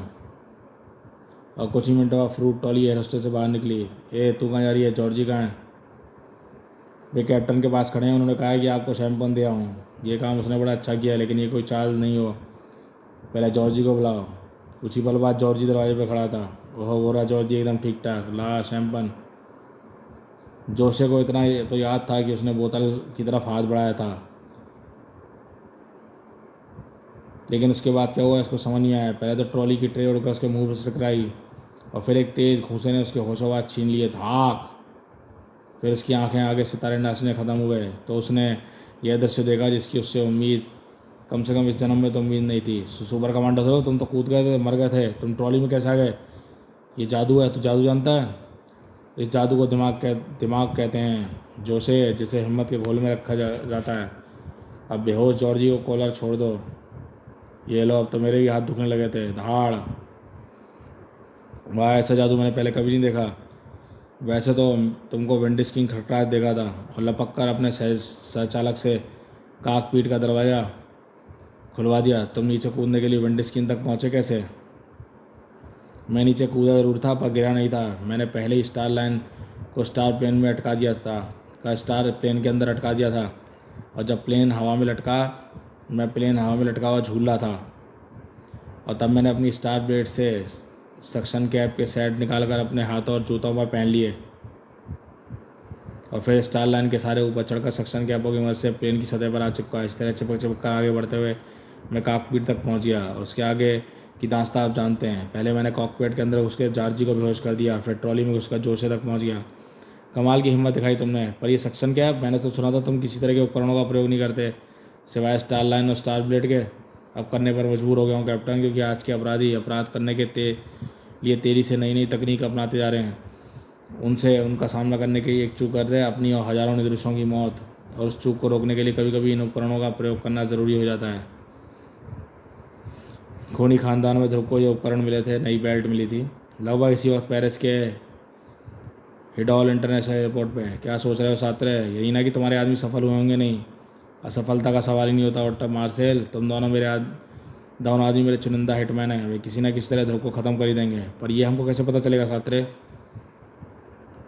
और कुछ ही मिनटों बाद फ्रूट ट्रॉली एयर होस्टेस से बाहर निकली। ए, तू कहाँ जा रही है? जॉर्जी कहाँ है? वे कैप्टन के पास खड़े हैं। उन्होंने कहा है कि आपको शैंपन दिया हूँ। ये काम उसने बड़ा अच्छा किया, लेकिन ये कोई चाल नहीं हो। पहले जॉर्जी को बुलाओ। कुछ ही पल बाद जॉर्जी दरवाजे पर खड़ा था। ओह, गोरा जॉर्जी एकदम ठीक ठाक। ला शैंपन। जोशे को इतना तो याद था कि उसने बोतल की तरफ हाथ बढ़ाया था, लेकिन उसके बाद क्या हुआ इसको समझ नहीं आया। पहले तो ट्रॉली की ट्रे उड़कर उसके मुंह पर से टकराई और फिर एक तेज घूंसे ने उसके होशोवास छीन लिए। धाक। फिर उसकी आंखें आगे सितारे नाचने खत्म हुए तो उसने यह दृश्य देखा जिसकी उससे उम्मीद, कम से कम इस जन्म में तो उम्मीद नहीं थी। सुपर कमांडो थे, तुम तो कूद गए थे, मर गए थे। तुम ट्रॉली में कैसे आ गए? ये जादू है। तू जादू जानता है? इस जादू को दिमाग कहते हैं जोशे, जिसे हिम्मत के घोल में रखा जाता है। अब बेहोश जॉर्जी को कॉलर छोड़ दो। ये लो, अब तो मेरे भी हाथ दुखने लगे थे। धाड़। वाह, ऐसा जादू मैंने पहले कभी नहीं देखा। वैसे तो तुमको विंड स्क्रीन खटखटाए देखा था और लपक कर अपने सहचालक से काकपीट का दरवाज़ा खुलवा दिया। तुम नीचे कूदने के लिए विंड स्क्रीन तक पहुँचे कैसे? मैं नीचे कूदा जरूर था पर गिरा नहीं था। मैंने पहले ही स्टार लाइन को स्टार प्लेन में अटका दिया था, स्टार प्लेन के अंदर अटका दिया था। और जब प्लेन हवा में लटका, मैं प्लेन हवा में लटका हुआ झूल रहा था और तब मैंने अपनी स्टार ब्लेड से सक्शन कैप के सेट निकालकर अपने हाथों और जूतों पर पहन लिए और फिर स्टार लाइन के सारे ऊपर चढ़कर सक्शन कैपों की मदद से प्लेन की सतह पर आ चिपका। इस तरह चिपक चिपक कर आगे बढ़ते हुए मैं कॉकपिट तक पहुंच गया और उसके आगे की दास्तां आप जानते हैं। पहले मैंने कॉकपिट के अंदर उसके जॉर्जी को बेहोश कर दिया, फिर ट्रॉली में उसका जोशे तक पहुँच गया। कमाल की हिम्मत दिखाई तुमने। पर ये सक्शन कैप, मैंने तो सुना था तुम किसी तरह के उपकरणों का प्रयोग नहीं करते सिवाय स्टार लाइन और स्टार ब्लेड के। अब करने पर मजबूर हो गया हूँ कैप्टन, क्योंकि आज के अपराधी अपराध करने के लिए तेजी से नई नई तकनीक अपनाते जा रहे हैं। उनसे उनका सामना करने के लिए एक चूक करते हैं अपनी और हजारों निर्दोषों की मौत, और उस चूक को रोकने के लिए कभी कभी इन उपकरणों का प्रयोग करना ज़रूरी हो जाता है। खूनी खानदान में ध्रुव को ये उपकरण मिले थे, नई बेल्ट मिली थी। लगभग इसी वक्त पेरिस के हिडॉल इंटरनेशनल एयरपोर्ट पे। क्या सोच रहे हो सात्रे, यही ना कि तुम्हारे आदमी सफल हुए होंगे? नहीं, असफलता का सवाल ही नहीं होता। और मार्सेल, तुम दोनों आदमी मेरे चुनिंदा हिटमैन हैं। वे किसी ना किसी तरह ध्रुव को ख़त्म कर ही देंगे। पर ये हमको कैसे पता चलेगा सात्रे?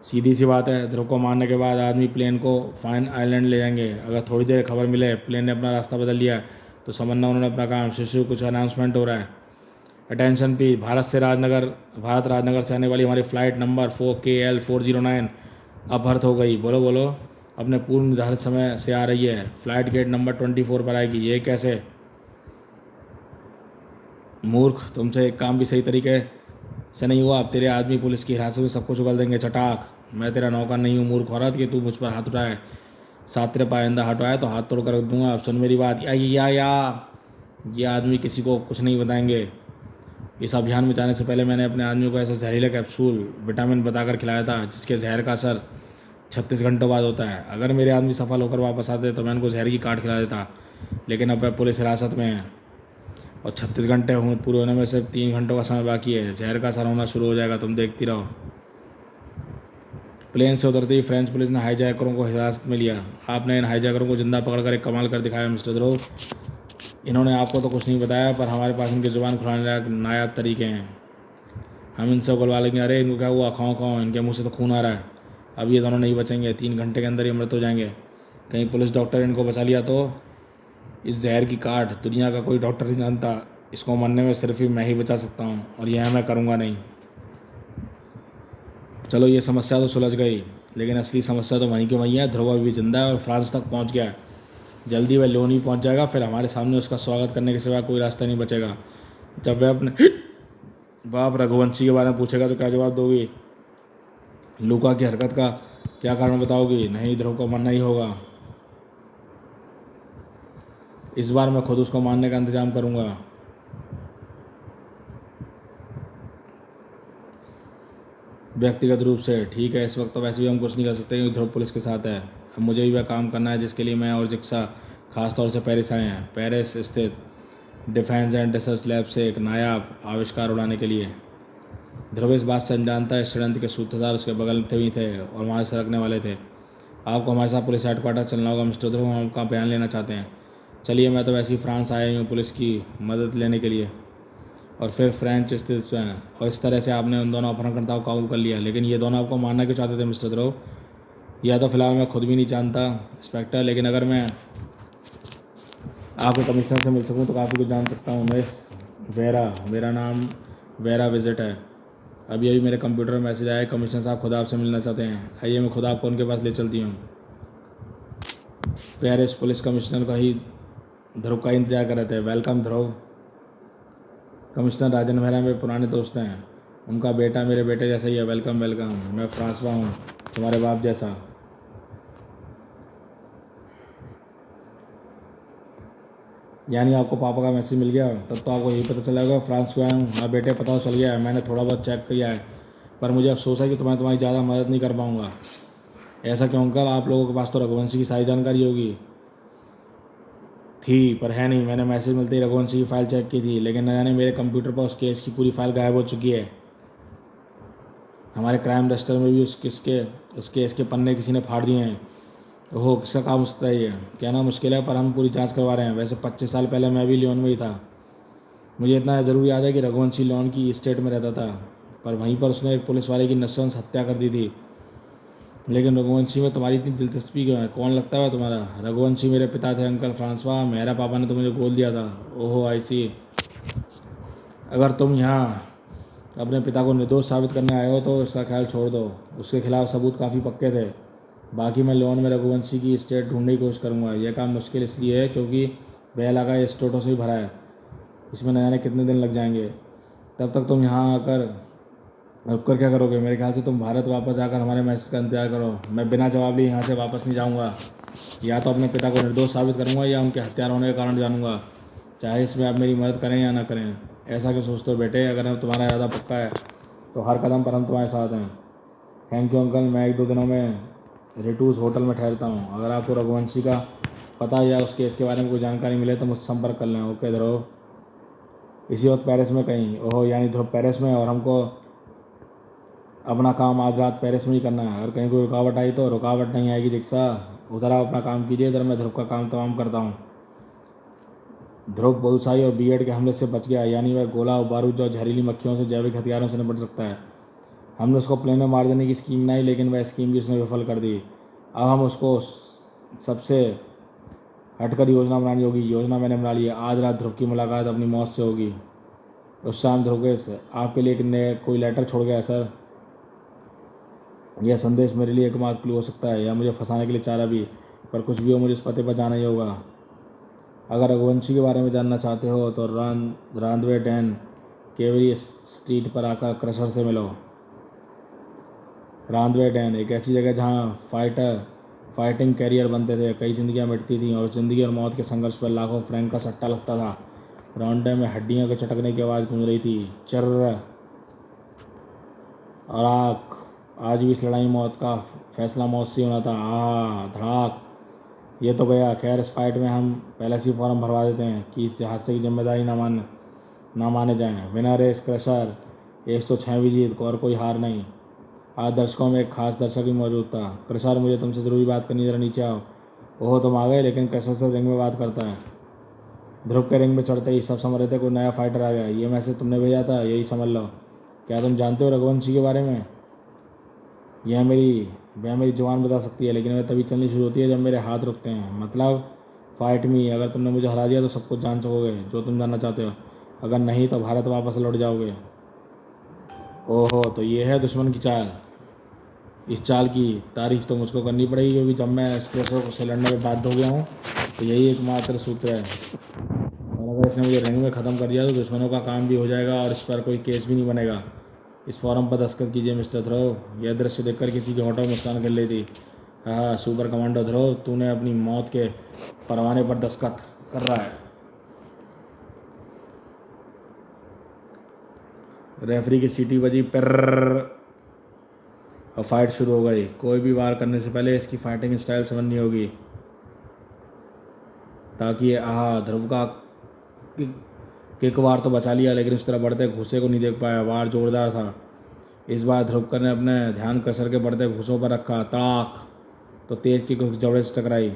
सीधी सी बात है, ध्रुव को मारने के बाद आदमी प्लेन को फाइन आइलैंड ले जाएंगे। अगर थोड़ी देर खबर मिले प्लेन ने अपना रास्ता बदल लिया तो समझना उन्होंने अपना काम। शिशु, कुछ अनाउंसमेंट हो रहा है। अटेंशन पी, भारत राजनगर से आने वाली हमारी फ़्लाइट नंबर 4KL409 अपहृत हो गई। बोलो बोलो। अपने पूर्व निर्धारित समय से आ रही है। फ़्लाइट गेट नंबर 24 पर आएगी। ये कैसे? मूर्ख, तुमसे एक काम भी सही तरीके से नहीं हुआ। अब तेरे आदमी पुलिस की हिरासत में सब कुछ उगल देंगे। चटाक, मैं तेरा नौकर नहीं हूँ मूर्ख औरत कि तू मुझ पर हाथ उठाए। साथ तेरे पाइंदा हटवाए तो हाथ तोड़ कर रख दूंगा। अब सुन मेरी बात। ये आदमी किसी को कुछ नहीं बताएंगे। इस अभियान में जाने से पहले मैंने अपने आदमियों को ऐसा जहरीला कैप्सूल विटामिन बताकर खिलाया था जिसके जहर का असर 36 घंटों बाद होता है। अगर मेरे आदमी सफल होकर वापस आते तो मैं उनको जहर की काट खिला देता, लेकिन अब वह पुलिस हिरासत में है और 36 घंटे पूरे होने में सिर्फ 3 घंटों का समय बाकी है। जहर का असर होना शुरू हो जाएगा, तुम देखती रहो। प्लेन से उतरते ही फ्रेंच पुलिस ने हाईजैकरों को हिरासत में लिया। आपने इन हाईजैकरों को जिंदा पकड़कर एक कमाल कर दिखाया मिस्टर ध्रुव। इन्होंने आपको तो कुछ नहीं बताया, पर हमारे पास इनकी जुबान खुलाने लायक नायाब तरीके हैं। हम इनसे उगलवा लेंगे। अरे इनको क्या हुआ? खाओ खाओ, इनके मुंह से तो खून आ रहा है। अब ये दोनों नहीं बचेंगे। 3 घंटे के अंदर ये मृत हो जाएंगे। कहीं पुलिस डॉक्टर इनको बचा लिया तो? इस जहर की काट दुनिया का कोई डॉक्टर नहीं जानता। इसको मरने में सिर्फ ही मैं ही बचा सकता हूँ, और यह मैं करूँगा नहीं। चलो, ये समस्या तो सुलझ गई, लेकिन असली समस्या तो वहीं की वहीं है। ध्रुव अभी भी जिंदा है और फ्रांस तक पहुँच गया है। जल्दी वह लियोन ही पहुँच जाएगा। फिर हमारे सामने उसका स्वागत करने के सिवा कोई रास्ता नहीं बचेगा। जब वह अपने बाप रघुवंशी के बारे में पूछेगा तो क्या जवाब दोगी? लूका की हरकत का क्या कारण बताओगी? नहीं, ध्रुव को मरना ही होगा। इस बार मैं खुद उसको मारने का इंतजाम करूंगा। व्यक्तिगत रूप से ठीक है। इस वक्त तो वैसे भी हम कुछ नहीं कर सकते क्योंकि ध्रुव पुलिस के साथ है। अब मुझे भी वह काम करना है जिसके लिए मैं और जिक्सा खास तौर से पेरिस आए हैं। पेरिस स्थित डिफेंस एंड रिसर्च लैब से एक नायाब आविष्कार उड़ाने के लिए। ध्रुव इस बात से अनजान था। इस षड्यंत्र के सूत्रधार उसके बगल में ही थे और वहाँ से सरकने वाले थे। आपको हमारे साथ पुलिस हेडक्वार्टर चलना होगा मिस्टर ध्रुव। हम आपका बयान लेना चाहते हैं। चलिए, मैं तो वैसे ही फ्रांस आया हूँ पुलिस की मदद लेने के लिए। और फिर फ्रेंच स्थित हैं। और इस तरह से आपने उन दोनों अपहरणकर्ताओं को काबू कर लिया। लेकिन ये दोनों आपको मारना क्यों चाहते थे मिस्टर ध्रुव? यह तो फिलहाल मैं खुद भी नहीं जानता इंस्पेक्टर, लेकिन अगर मैं आपके कमिश्नर से मिल सकूं तो काफ़ी कुछ जान सकता हूं। मिस वेरा, मेरा नाम वेरा विजिट है। अभी अभी मेरे कंप्यूटर में मैसेज आया, कमिश्नर साहब खुद आपसे मिलना चाहते हैं। आइए, मैं खुद आपको उनके पास ले चलती हूँ। पेरिस पुलिस कमिश्नर का ही ध्रुव का इंतजार कर रहे थे। वेलकम ध्रुव। कमिश्नर राजन मेहरा मेरे पुराने दोस्त हैं। उनका बेटा मेरे बेटे जैसा ही है। Welcome welcome. मैं फ्रांसवा हूँ, तुम्हारे बाप जैसा। यानी आपको पापा का मैसेज मिल गया? तब तो आपको यही पता चला होगा फ्रांस क्यों आया हूँ। हाँ बेटे, पता तो चल गया है। मैंने थोड़ा बहुत चेक किया है, पर मुझे अफसोस है कि तुम्हारी ज़्यादा मदद नहीं कर पाऊँगा। ऐसा क्यों अंकल? आप लोगों के पास तो रघुवंशी की सारी जानकारी होगी। थी, पर है नहीं। मैंने मैसेज मिलते ही रघुवंशी की फ़ाइल चेक की थी, लेकिन न जाने मेरे कंप्यूटर पर उस केस की पूरी फाइल गायब हो चुकी है। हमारे क्राइम रजिस्टर में भी उस केस के पन्ने किसी ने फाड़ दिए हैं। ओहो, किसका काम हो सकता है ये? कहना मुश्किल है, पर हम पूरी जांच करवा रहे हैं। वैसे 25 साल पहले मैं भी लियोन में ही था। मुझे इतना ज़रूर याद है कि रघुवंशी लियोन की स्टेट में रहता था, पर वहीं पर उसने एक पुलिस वाले की नृशंस हत्या कर दी थी। लेकिन रघुवंशी में तुम्हारी इतनी दिलचस्पी क्यों है? कौन लगता है तुम्हारा? रघुवंशी मेरे पिता थे अंकल फ्रांसवा। मेरा पापा ने तो मुझे गोद दिया था। ओहो, आई सी। अगर तुम यहाँ अपने पिता को निर्दोष साबित करने आए हो तो इसका ख्याल छोड़ दो। उसके खिलाफ सबूत काफ़ी पक्के थे। बाकी मैं लियोन में रघुवंशी की स्टेट ढूंढने की कोशिश करूँगा। यह काम मुश्किल इसलिए है क्योंकि वह इलाका स्टेटों से ही भरा है। इसमें न जाने कितने दिन लग जाएंगे। तब तक तुम यहाँ आकर रुक कर क्या करोगे? मेरे ख्याल से तुम भारत वापस जाकर हमारे मैसेज का इंतजार करो। मैं बिना जवाब लिए यहाँ से वापस नहीं जाऊँगा। या तो अपने पिता को निर्दोष साबित करूँगा या उनके हत्यार होने का कारण जानूँगा, चाहे इसमें आप मेरी मदद करें या ना करें। ऐसा क्यों सोचते हो बेटे? अगर हम तुम्हारा इरादा पक्का है तो हर कदम पर हम तुम्हारे साथ हैं। Thank you uncle. मैं 1-2 दिनों में रिटूस होटल में ठहरता हूँ। अगर आपको रघुवंशी का पता या उस केस के बारे में कोई जानकारी मिले तो मुझसे संपर्क कर लें। ओके ध्रुव। इसी वक्त पेरिस में कहीं? ओहो, यानी ध्रुव पेरिस में और हमको अपना काम आज रात पेरिस में ही करना है। अगर कहीं कोई रुकावट आई तो रुकावट नहीं आएगी जिक्सा। उधर आप अपना काम कीजिए, इधर मैं ध्रुव का काम तमाम करता हूँ। ध्रुव बुल्साई और बीएड के हमले से बच गया, यानी वह गोला बारूद और जहरीली मक्खियों से जैविक हथियारों से निपट सकता है। हमने उसको प्लेन में मार देने की स्कीम बनाई, लेकिन वह स्कीम भी उसने विफल कर दी। अब हम उसको सबसे हटकर योजना बनानी होगी। योजना मैंने बना ली है। आज रात ध्रुव की मुलाकात अपनी मौत से होगी। उस शाम ध्रुव आपके लिए कोई लेटर छोड़ गया है सर। यह संदेश मेरे लिए एकमात्र क्लू हो सकता है, या मुझे फंसाने के लिए चारा भी। पर कुछ भी हो, मुझे इस पते पर जाना ही होगा। अगर रघुवंशी के बारे में जानना चाहते हो तो रांधवे डैन केवरी स्ट्रीट पर आकर क्रशर से मिलो। रांधवे डैन एक ऐसी जगह जहां फाइटिंग कैरियर बनते थे, कई जिंदगियां मिटती थीं और ज़िंदगी और मौत के संघर्ष पर लाखों फ्रैंक का सट्टा लगता था। रौंडे में हड्डियों के चटकने की आवाज़ गूंज रही थी। चर्र और आख। आज भी इस लड़ाई मौत का फैसला मौत से होना था। धड़ाक। ये तो गया। खैर, इस फाइट में हम पहले से ही फॉर्म भरवा देते हैं कि इस हादसे की जिम्मेदारी ना माने जाएं। विनर रेस क्रशर, 106वीं जीत और कोई हार नहीं। आज दर्शकों में एक खास दर्शक भी मौजूद था। क्रशर, मुझे तुमसे ज़रूरी बात करनी, जरा नीचे आओ। ओह, तुम आ गए। लेकिन क्रशर सिर्फ रिंग में बात करता है। ध्रुव के रिंग में चढ़ते ही सब समझ रहे थे कोई नया फाइटर आ गया। ये मैसेज तुमने भेजा था, यही समझ लो। क्या तुम जानते हो रघुवंशी के बारे में? वह मेरी जुबान बता सकती है, लेकिन वह तभी चलनी शुरू होती है जब मेरे हाथ रुकते हैं। मतलब फाइट मी। अगर तुमने मुझे हरा दिया तो सब कुछ जान सकोगे जो तुम जानना चाहते हो। अगर नहीं तो भारत वापस लौट जाओगे। ओहो, तो ये है दुश्मन की चाल। इस चाल की तारीफ तो मुझको करनी पड़ेगी, क्योंकि जब मैं इस क्रशर से लड़ने में बाध्य हो गया हूँ तो यही एकमात्र सूत्र है। और अगर इसने मुझे रिंग में ख़त्म कर दिया तो दुश्मनों का काम भी हो जाएगा और इस पर कोई केस भी नहीं बनेगा। इस फॉर्म पर दस्तखत कीजिए मिस्टर ध्रुव। यह दृश्य देखकर किसी की होठों में मुस्कान खिल रही थी। हाँ, सुपर कमांडो ध्रुव, तूने अपनी मौत के परवाने पर दस्तखत कर रहा है। रेफरी की सीटी बजी, पर्र, और फाइट शुरू हो गई। कोई भी वार करने से पहले इसकी फाइटिंग स्टाइल समझनी होगी, ताकि ध्रुव का किक वार तो बचा लिया, लेकिन उस तरह बढ़ते घूसे को नहीं देख पाया। वार जोरदार था। इस बार ध्रुवकर ने अपने ध्यान क्रशर के बढ़ते घूसों पर रखा। तड़ाक, तो तेज किक उस जबड़े से टकराई।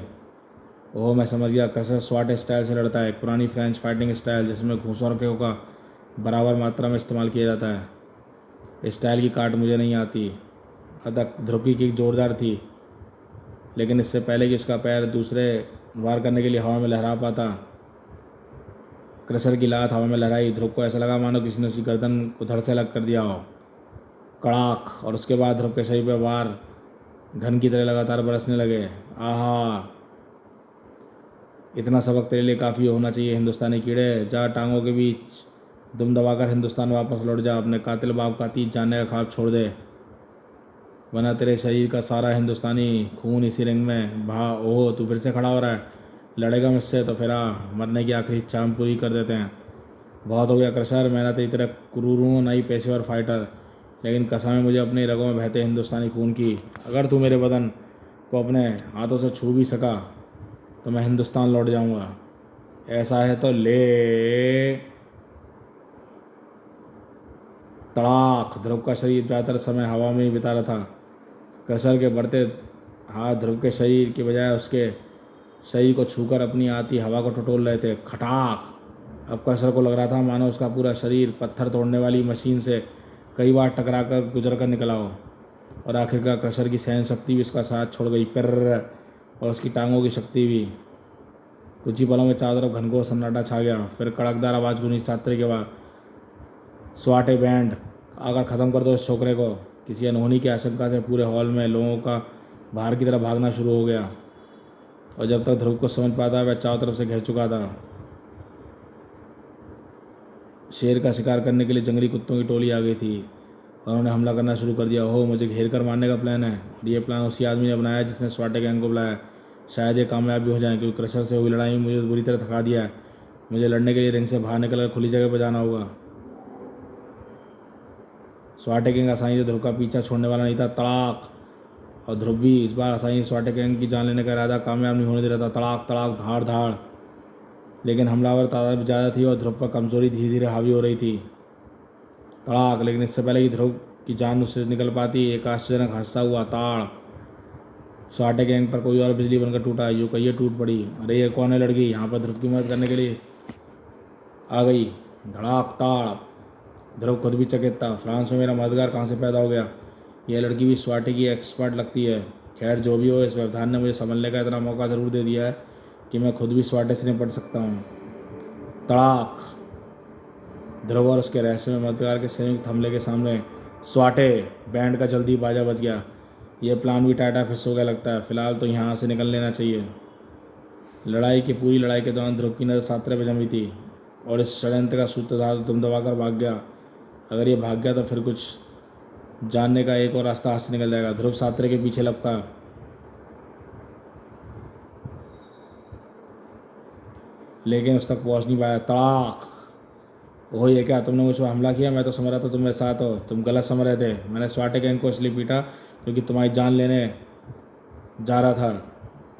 ओह, मैं समझ गया। क्रशर स्वाट स्टाइल से लड़ता है, एक पुरानी फ्रेंच फाइटिंग स्टाइल जिसमें घूसों और किकों का बराबर मात्रा में इस्तेमाल किया जाता है। इस स्टाइल की काट मुझे नहीं आती। अतः ध्रुव की किक जोरदार थी, लेकिन इससे पहले कि उसका पैर दूसरे वार करने के लिए हवा में लहरा पाता, क्रशर की लात हवा में लहराई। ध्रुव को ऐसा लगा मानो किसी ने उसकी गर्दन को धड़ से अलग कर दिया हो। कड़ाक, और उसके बाद ध्रुव के शरीर पर वार घन की तरह लगातार बरसने लगे। इतना सबक तेरे लिए काफ़ी होना चाहिए हिंदुस्तानी कीड़े। जा, टांगों के बीच दुम दबाकर हिंदुस्तान वापस लौट जा। अपने कातिल बाप का तीर जानने का ख्वाब छोड़ दे, वरना तेरे शरीर का सारा हिंदुस्तानी खून इसी रिंग में बहा। ओह, तू फिर से खड़ा हो रहा है। लड़ेगा मुझसे तो फिर मरने की आखिरी इच्छा हम पूरी कर देते हैं। बहुत हो गया क्रशर, मैं ना तेरी तरह क्रूर हूँ, ना ही पेशेवर फाइटर, लेकिन कसम है मुझे अपने रगों में बहते हिंदुस्तानी खून की। अगर तू मेरे बदन को अपने हाथों से छू भी सका तो मैं हिंदुस्तान लौट जाऊँगा। ऐसा है तो ले। तड़ाक, ध्रुव का शरीर ज़्यादातर समय हवा में ही बिता रहा था। क्रशर के बढ़ते हाथ ध्रुव के शरीर के बजाय उसके शरीर को छूकर अपनी आती हवा को टटोल रहे थे। खटाक, अब क्रशर को लग रहा था मानो उसका पूरा शरीर पत्थर तोड़ने वाली मशीन से कई बार टकरा कर गुजर कर निकला हो। और आखिरकार क्रशर की सहन शक्ति भी उसका साथ छोड़ गई। पर्र, और उसकी टांगों की शक्ति भी। कुछ ही पलों में चारों तरफ घनघोर सन्नाटा छा गया। फिर कड़कदार आवाज़ गूंजी छात्रे के बाद, स्वाटे बैंड, आकर ख़त्म कर दो इस छोकरे को। किसी अनहोनी की आशंका से पूरे हॉल में लोगों का बाहर की तरफ भागना शुरू हो गया, और जब तक ध्रुव को समझ पाता वह चारों तरफ से घिर चुका था। शेर का शिकार करने के लिए जंगली कुत्तों की टोली आ गई थी और उन्होंने हमला करना शुरू कर दिया। ओह, मुझे घेर कर मारने का प्लान है, और ये प्लान उसी आदमी ने बनाया जिसने स्वाटे गैंग को बुलाया। शायद ये कामयाब भी हो जाए, क्योंकि क्रशर से हुई लड़ाई मुझे बुरी तरह थका दिया है। मुझे लड़ने के लिए रिंग से बाहर निकलकर खुली जगह पर जाना होगा। स्वाटे गैंग आसानी से ध्रुव का पीछा छोड़ने वाला नहीं था। तड़ाक, और ध्रुव भी इस बार आसानी से स्वाटे गैंग की जान लेने का इरादा कामयाब नहीं होने दे रहा था। तड़ाक तड़ाक, धाड़ धाड़, लेकिन हमलावर तादाद भी ज़्यादा थी और ध्रुव पर कमजोरी धीरे धीरे हावी हो रही थी। तड़ाक, लेकिन इससे पहले कि ध्रुव कि जान उससे निकल पाती। एक आश्चर्यजनक हंसता हुआ ताड़ स्वाटे गैंग पर कोई और बिजली बनकर टूटा। यूं कहिए टूट पड़ी। अरे ये कौन है लड़की, यहाँ पर ध्रुव की मदद करने के लिए आ गई। धड़ाक ताड़। ध्रुव खुद भी चकित था। फ्रांस में मेरा मददगार कहाँ से पैदा हो गया। यह लड़की भी स्वाटे की एक्सपर्ट लगती है। खैर जो भी हो, इस व्यवधान ने मुझे संभलने का इतना मौका ज़रूर दे दिया है कि मैं खुद भी स्वाटे से निपट सकता हूँ। तड़ाक। ध्रुव और उसके रहस्यमय मददगार के संयुक्त हमले के सामने स्वाटे बैंड का जल्दी बाजा बज गया। यह प्लान भी टाटा फिस हो गया लगता है। फिलहाल तो यहाँ से निकल लेना चाहिए। पूरी लड़ाई के दौरान ध्रुव की नज़र सात्रे पर जमी थी और इस षड्यंत्र का सूत्रधार दुम दबाकर भाग गया। अगर ये भाग गया तो फिर कुछ जानने का एक और रास्ता हाथ से निकल जाएगा। ध्रुव सात्रे के पीछे लपका, लेकिन उस तक पहुंच नहीं पाया। तड़ाक। ओह ये क्या, तुमने मुझ पर हमला किया। मैं तो समझ रहा था तुम मेरे साथ हो। तुम गलत समझ रहे थे। मैंने स्वाटे गैंग को इसलिए पीटा क्योंकि तुम्हारी जान लेने जा रहा था,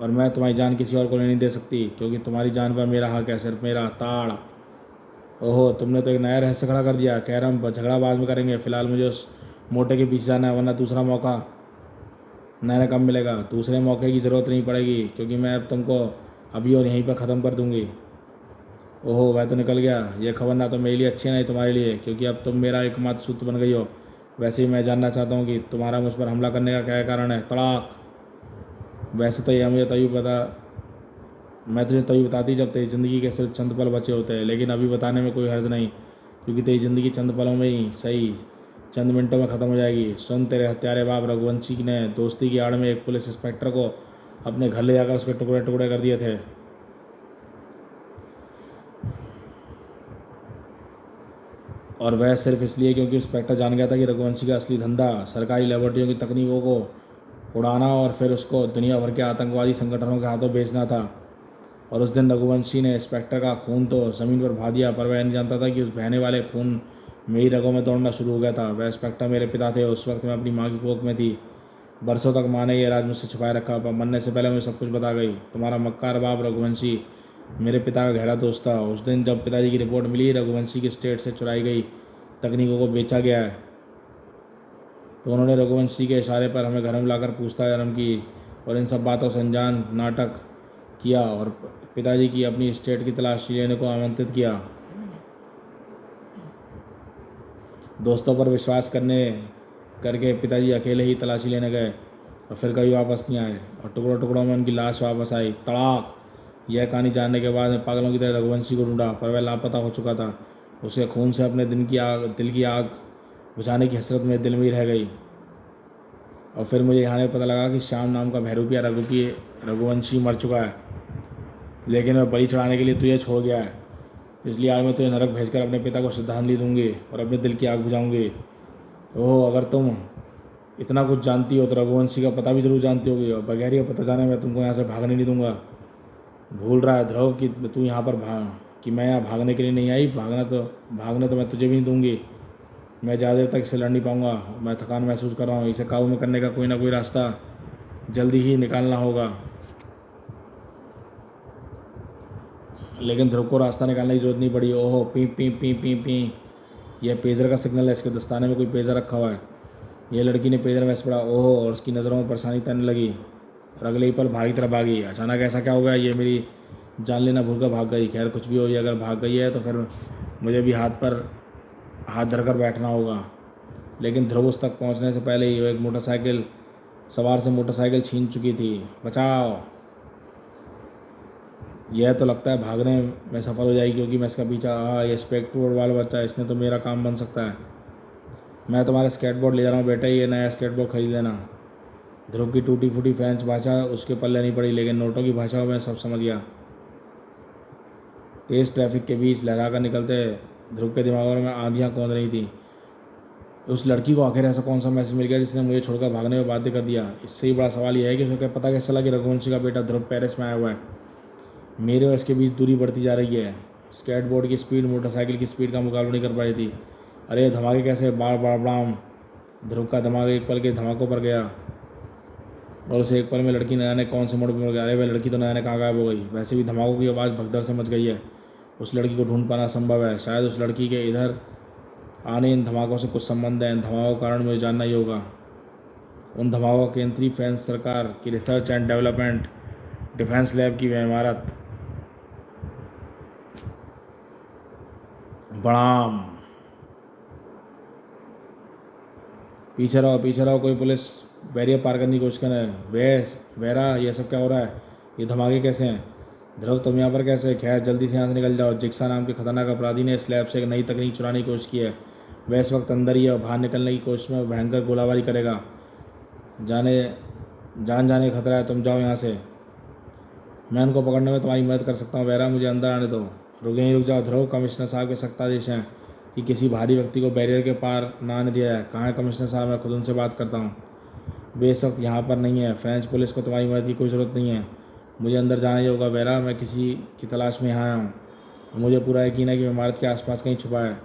और मैं तुम्हारी जान किसी और को नहीं दे सकती क्योंकि तुम्हारी जान पर मेरा हक है, सिर्फ मेरा। ताड़। ओहो, तुमने तो एक नया रहस्य खड़ा कर दिया। कह रहा हम झगड़ा बाद में करेंगे। फिलहाल मुझे उस मोटे के पीछे जाना है, वरना दूसरा मौका नया कब मिलेगा। दूसरे मौके की ज़रूरत नहीं पड़ेगी क्योंकि मैं अब तुमको अभी और यहीं पर ख़त्म कर दूंगी। ओहो, वह तो निकल गया। यह खबर ना तो मेरे लिए अच्छी है नहीं तुम्हारे लिए, क्योंकि अब तुम मेरा एकमात्र सूत्र बन गई हो। वैसे ही मैं जानना चाहता हूँ कि तुम्हारा मुझ पर हमला करने का क्या कारण है। तड़ाक। वैसे तो यह मुझे तभी पता मैं तुझे तभी बताती जब तेरी ज़िंदगी के सिर्फ चंद पल बचे होते हैं, लेकिन अभी बताने में कोई हर्ज नहीं क्योंकि तेरी ज़िंदगी चंद पलों में ही सही, चंद मिनटों में ख़त्म हो जाएगी। सुन, तेरे हत्यारे बाप रघुवंशी ने दोस्ती की आड़ में एक पुलिस इंस्पेक्टर को अपने घर ले जाकर उसके टुकड़े टुकड़े कर दिए थे। और वह सिर्फ इसलिए क्योंकि इंस्पेक्टर जान गया था कि रघुवंशी का असली धंधा सरकारी लेबोरेटरियों की तकनीकों को उड़ाना और फिर उसको दुनिया भर के आतंकवादी संगठनों के हाथों बेचना था। और उस दिन रघुवंशी ने इंस्पेक्टर का खून तो ज़मीन पर बहा दिया, पर वह नहीं जानता था कि उस बहने वाले खून मेरी रगों में दौड़ना शुरू हो गया था। वह इंस्पेक्टर मेरे पिता थे। उस वक्त मैं अपनी माँ की कोख में थी। बरसों तक माँ ने यह राज मुझसे छुपाए रखा, पर मरने से पहले मुझे सब कुछ बता गई। तुम्हारा मक्कार बाप रघुवंशी मेरे पिता का गहरा दोस्त था। उस दिन जब पिताजी की रिपोर्ट मिली रघुवंशी की स्टेट से चुराई गई तकनीकों को बेचा गया है, तो उन्होंने रघुवंशी के इशारे पर हमें घर में लाकर पूछताछ आरम्भ की और इन सब बातों से अनजान नाटक किया और पिताजी की अपनी स्टेट की तलाश लेने को आमंत्रित किया। दोस्तों पर विश्वास करके पिताजी अकेले ही तलाशी लेने गए और फिर कभी वापस नहीं आए और टुकड़ों टुकड़ों में उनकी लाश वापस आई। तड़ाक। यह कहानी जानने के बाद मैं पागलों की तरह रघुवंशी को ढूंढा, पर वह लापता हो चुका था। उसके खून से अपने दिल की आग बुझाने की हसरत मेरे दिल में ही रह गई। और फिर मुझे यहाँ पता लगा कि श्याम नाम का बहरूपिया रघुवंशी मर चुका है, लेकिन वह बलि चढ़ाने के लिए तुझे छोड़ गया है। इसलिए आज मैं तुझे नरक भेजकर अपने पिता को श्रद्धांजलि दूंगी और अपने दिल की आग बुझाऊंगी। ओह, अगर तुम इतना कुछ जानती हो तो रघुवंशी का पता भी जरूर जानती होगी, और बगैर ये पता जाने मैं तुमको यहाँ से भागने नहीं दूंगा। भूल रहा है ध्रुव कि तू यहाँ पर कि मैं यहाँ भागने के लिए नहीं आई। भागने तो मैं तुझे भी नहीं दूंगी। मैं ज़्यादा देर तक इससे लड़ नहीं पाऊँगा। मैं थकान महसूस कर रहा हूँ। इसे काबू में करने का कोई ना कोई रास्ता जल्दी ही निकालना होगा। लेकिन ध्रुव को रास्ता निकालने की जरूरत नहीं पड़ी। ओहो, P P P P P, यह पेजर का सिग्नल है। इसके दस्ताने में कोई पेजर रखा हुआ है। यह लड़की ने पेजर में पड़ा। ओहो, और उसकी नज़रों में परेशानी तैरने लगी और अगले ही पल भागी तरफ भागी। अचानक ऐसा क्या हो गया, ये मेरी जान लेना भूल कर भाग गई। खैर कुछ भी हो, ये अगर भाग गई है तो फिर मुझे भी हाथ धरकर बैठना होगा। लेकिन ध्रुव उस तक पहुंचने से पहले ही वो एक मोटरसाइकिल सवार से मोटरसाइकिल छीन चुकी थी। बचाओ। यह तो लगता है भागने में सफल हो जाएगी क्योंकि मैं इसका पीछा। ये स्पेक्टोर वाला बच्चा, इसने तो मेरा काम बन सकता है। मैं तुम्हारा स्केटबोर्ड ले जा रहा हूँ बेटा, ये नया स्केटबोर्ड खरीद लेना। ध्रुव की टूटी फूटी फ्रेंच भाषा उसके पल्ले नहीं पड़ी, लेकिन नोटों की भाषा में सब समझ गया। तेज़ ट्रैफिक के बीच लहरा कर निकलते ध्रुव के दिमागों में आंधियाँ कौंध रही थी। उस लड़की को आखिर ऐसा कौन सा मैसेज मिल गया जिसने मुझे छोड़कर भागने में बाध्य कर दिया। इससे ही बड़ा सवाल यह है कि उसे क्या पता कैसे चला कि रघुवंशी का बेटा ध्रुव पेरिस में आया हुआ है। मेरे और इसके बीच दूरी बढ़ती जा रही है। स्केटबोर्ड की स्पीड मोटरसाइकिल की स्पीड का मुकाबला नहीं कर पा रही थी। अरे धमाके कैसे, बार बार बड़ाम। ध्रुव का दिमाग एक पल के धमाकों पर गया और उसे एक पल में लड़की न जाने कौन से मोड़ पर मुड़ गया। अरे वह लड़की तो न जाने कहाँ गायब हो गई। वैसे भी धमाकों की आवाज़ भगदड़ से मच गई है। उस लड़की को ढूंढ पाना संभव है। शायद उस लड़की के इधर आने इन धमाकों से कुछ संबंध है। इन धमाकों के कारण मुझे जानना ही होगा। उन धमाकों के केंद्रीय फ्रेंच सरकार की research and development defence lab की वह इमारत। बड़ाम, पीछे रहो, कोई पुलिस बैरियर पार करने की कोशिश कर रहा है। वेरा, ये सब क्या हो रहा है? ये धमाके कैसे हैं? ध्रुव, तुम यहाँ पर कैसे? खैर, जल्दी से यहाँ से निकल जाओ। जिक्सा नाम के खतरनाक अपराधी ने इस लैब से एक नई तकनीक चुराने की कोशिश की है। वह इस वक्त अंदर ही है और बाहर निकलने की कोशिश में भयंकर गोलाबारी करेगा। जान जाने का खतरा है, तुम जाओ यहाँ से। मैं उनको पकड़ने में तुम्हारी मदद कर सकता हूँ। वेरा, मुझे अंदर आने दो। रुक जाओ ध्रुव, कमिश्नर साहब के सख्त आदेश हैं कि किसी भारी व्यक्ति को बैरियर के पार ना आने दिया जाए। कहाँ है कमिश्नर साहब? मैं खुद उनसे बात करता हूँ। वे इस वक्त यहाँ पर नहीं है। फ्रेंच पुलिस को तुम्हारी मदद की कोई ज़रूरत नहीं है। मुझे अंदर जाना ही होगा वेरा। मैं किसी की तलाश में यहाँ आया हूँ। मुझे पूरा यकीन है कि इमारत के आसपास कहीं छुपा है।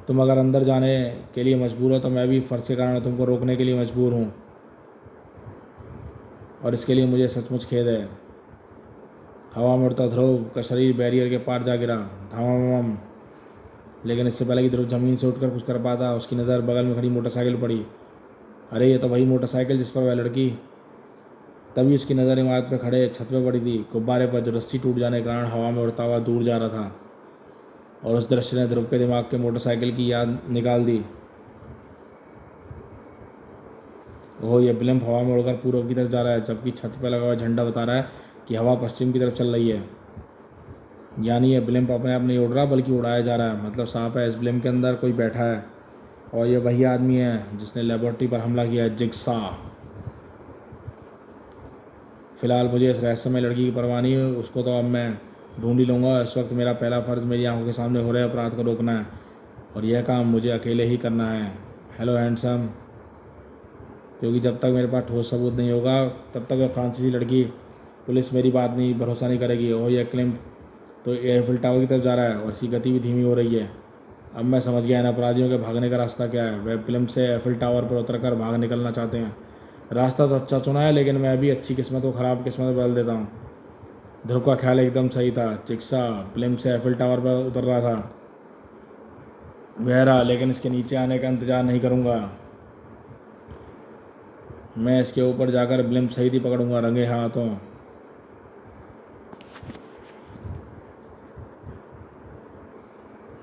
तुम अगर अंदर जाने के लिए मजबूर हो तो मैं भी फर्ज के कारण तुमको रोकने के लिए मजबूर हूँ, और इसके लिए मुझे सचमुच खेद है। हवा में उड़ता ध्रुव का शरीर बैरियर के पार जा गिरा। धमाम। लेकिन इससे पहले कि ध्रुव जमीन से उठकर कुछ कर पाता, उसकी नज़र बगल में खड़ी मोटरसाइकिल पड़ी। अरे, ये तो वही मोटरसाइकिल जिस पर वह लड़की। तभी उसकी नज़र इमारत पर खड़े छत पर पड़ी थी, गुब्बारे पर, जो रस्सी टूट जाने के कारण हवा में उड़ता हुआ दूर जा रहा था। और उस दृश्य ने ध्रुव के दिमाग के मोटरसाइकिल की याद निकाल दी। ओह, ये ब्लिम्प हवा में उड़कर पूर्व की तरफ जा रहा है, जबकि छत पर लगा हुआ झंडा बता रहा है कि हवा पश्चिम की तरफ चल रही है। यानी ये ब्लिम्प अपने आप नहीं उड़ रहा बल्कि उड़ाया जा रहा है। मतलब साफ है, इस ब्लिम्प के अंदर कोई बैठा है, और ये वही आदमी है जिसने लेबोरेटरी पर हमला किया है, जिक्सा। फिलहाल मुझे इस रहस्यमय लड़की की परवाह नहीं है, उसको तो अब मैं ढूंढ ही लूँगा। इस वक्त मेरा पहला फ़र्ज़ मेरी आंखों के सामने हो रहे अपराध को रोकना है, और यह काम मुझे अकेले ही करना है। Hello handsome. क्योंकि जब तक मेरे पास ठोस सबूत नहीं होगा तब तक वह फ्रांसीसी लड़की पुलिस मेरी बात नहीं भरोसा नहीं करेगी। ओह, यह क्लिम्प तो एयरफिल टावर की तरफ जा रहा है, और इसकी गति भी धीमी हो रही है। अब मैं समझ गया इन अपराधियों के भागने का रास्ता क्या है। वह फिल्म से एफिल टावर पर उतरकर भाग निकलना चाहते हैं। रास्ता तो अच्छा चुना है, लेकिन मैं अभी अच्छी किस्मत को ख़राब किस्मत में बदल देता हूँ। ध्रुव का ख्याल एकदम सही था। चिक्सा फिल्म से एफिल टावर पर उतर रहा था। वह लेकिन इसके नीचे आने का इंतज़ार नहीं करूँगा। मैं इसके ऊपर जाकर ब्लिम्प सही थी पकड़ूंगा रंगे हाथों।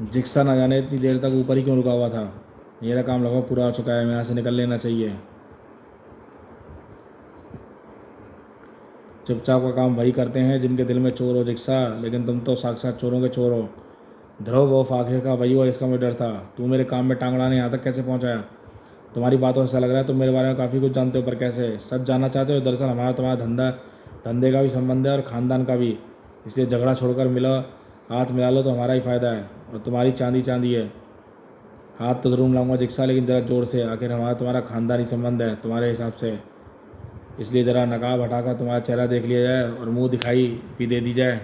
जिक्सा ना जाने इतनी देर तक ऊपर ही क्यों रुका हुआ था। मेरा काम लगभग पूरा हो चुका है, मैं यहाँ से निकल लेना चाहिए। चुपचाप का काम वही करते हैं जिनके दिल में चोर हो जिक्सा, लेकिन तुम तो साक्षात चोरों के चोर हो। ध्रुव, वो आखिर का वही और इसका मुझे डर था। तू मेरे काम में टांग अड़ाने यहाँ तक कैसे पहुँचाया? तुम्हारी बातों से ऐसा लग रहा है तुम मेरे बारे में काफ़ी कुछ जानते हो, पर कैसे? सच जानना चाहते हो? दरअसल हमारा तुम्हारा धंधे का भी संबंध है और ख़ानदान का भी, इसलिए झगड़ा छोड़कर हाथ मिला लो तो हमारा ही फ़ायदा है। और तुम्हारी चांदी चांदी है। हाथ तो ज़रूर मिलाऊंगा जिक्सा, लेकिन ज़रा ज़ोर से। आखिर हमारा तुम्हारा ख़ानदानी संबंध है तुम्हारे हिसाब से, इसलिए ज़रा नकाब हटाकर तुम्हारा चेहरा देख लिया जाए और मुंह दिखाई भी दे दी जाए।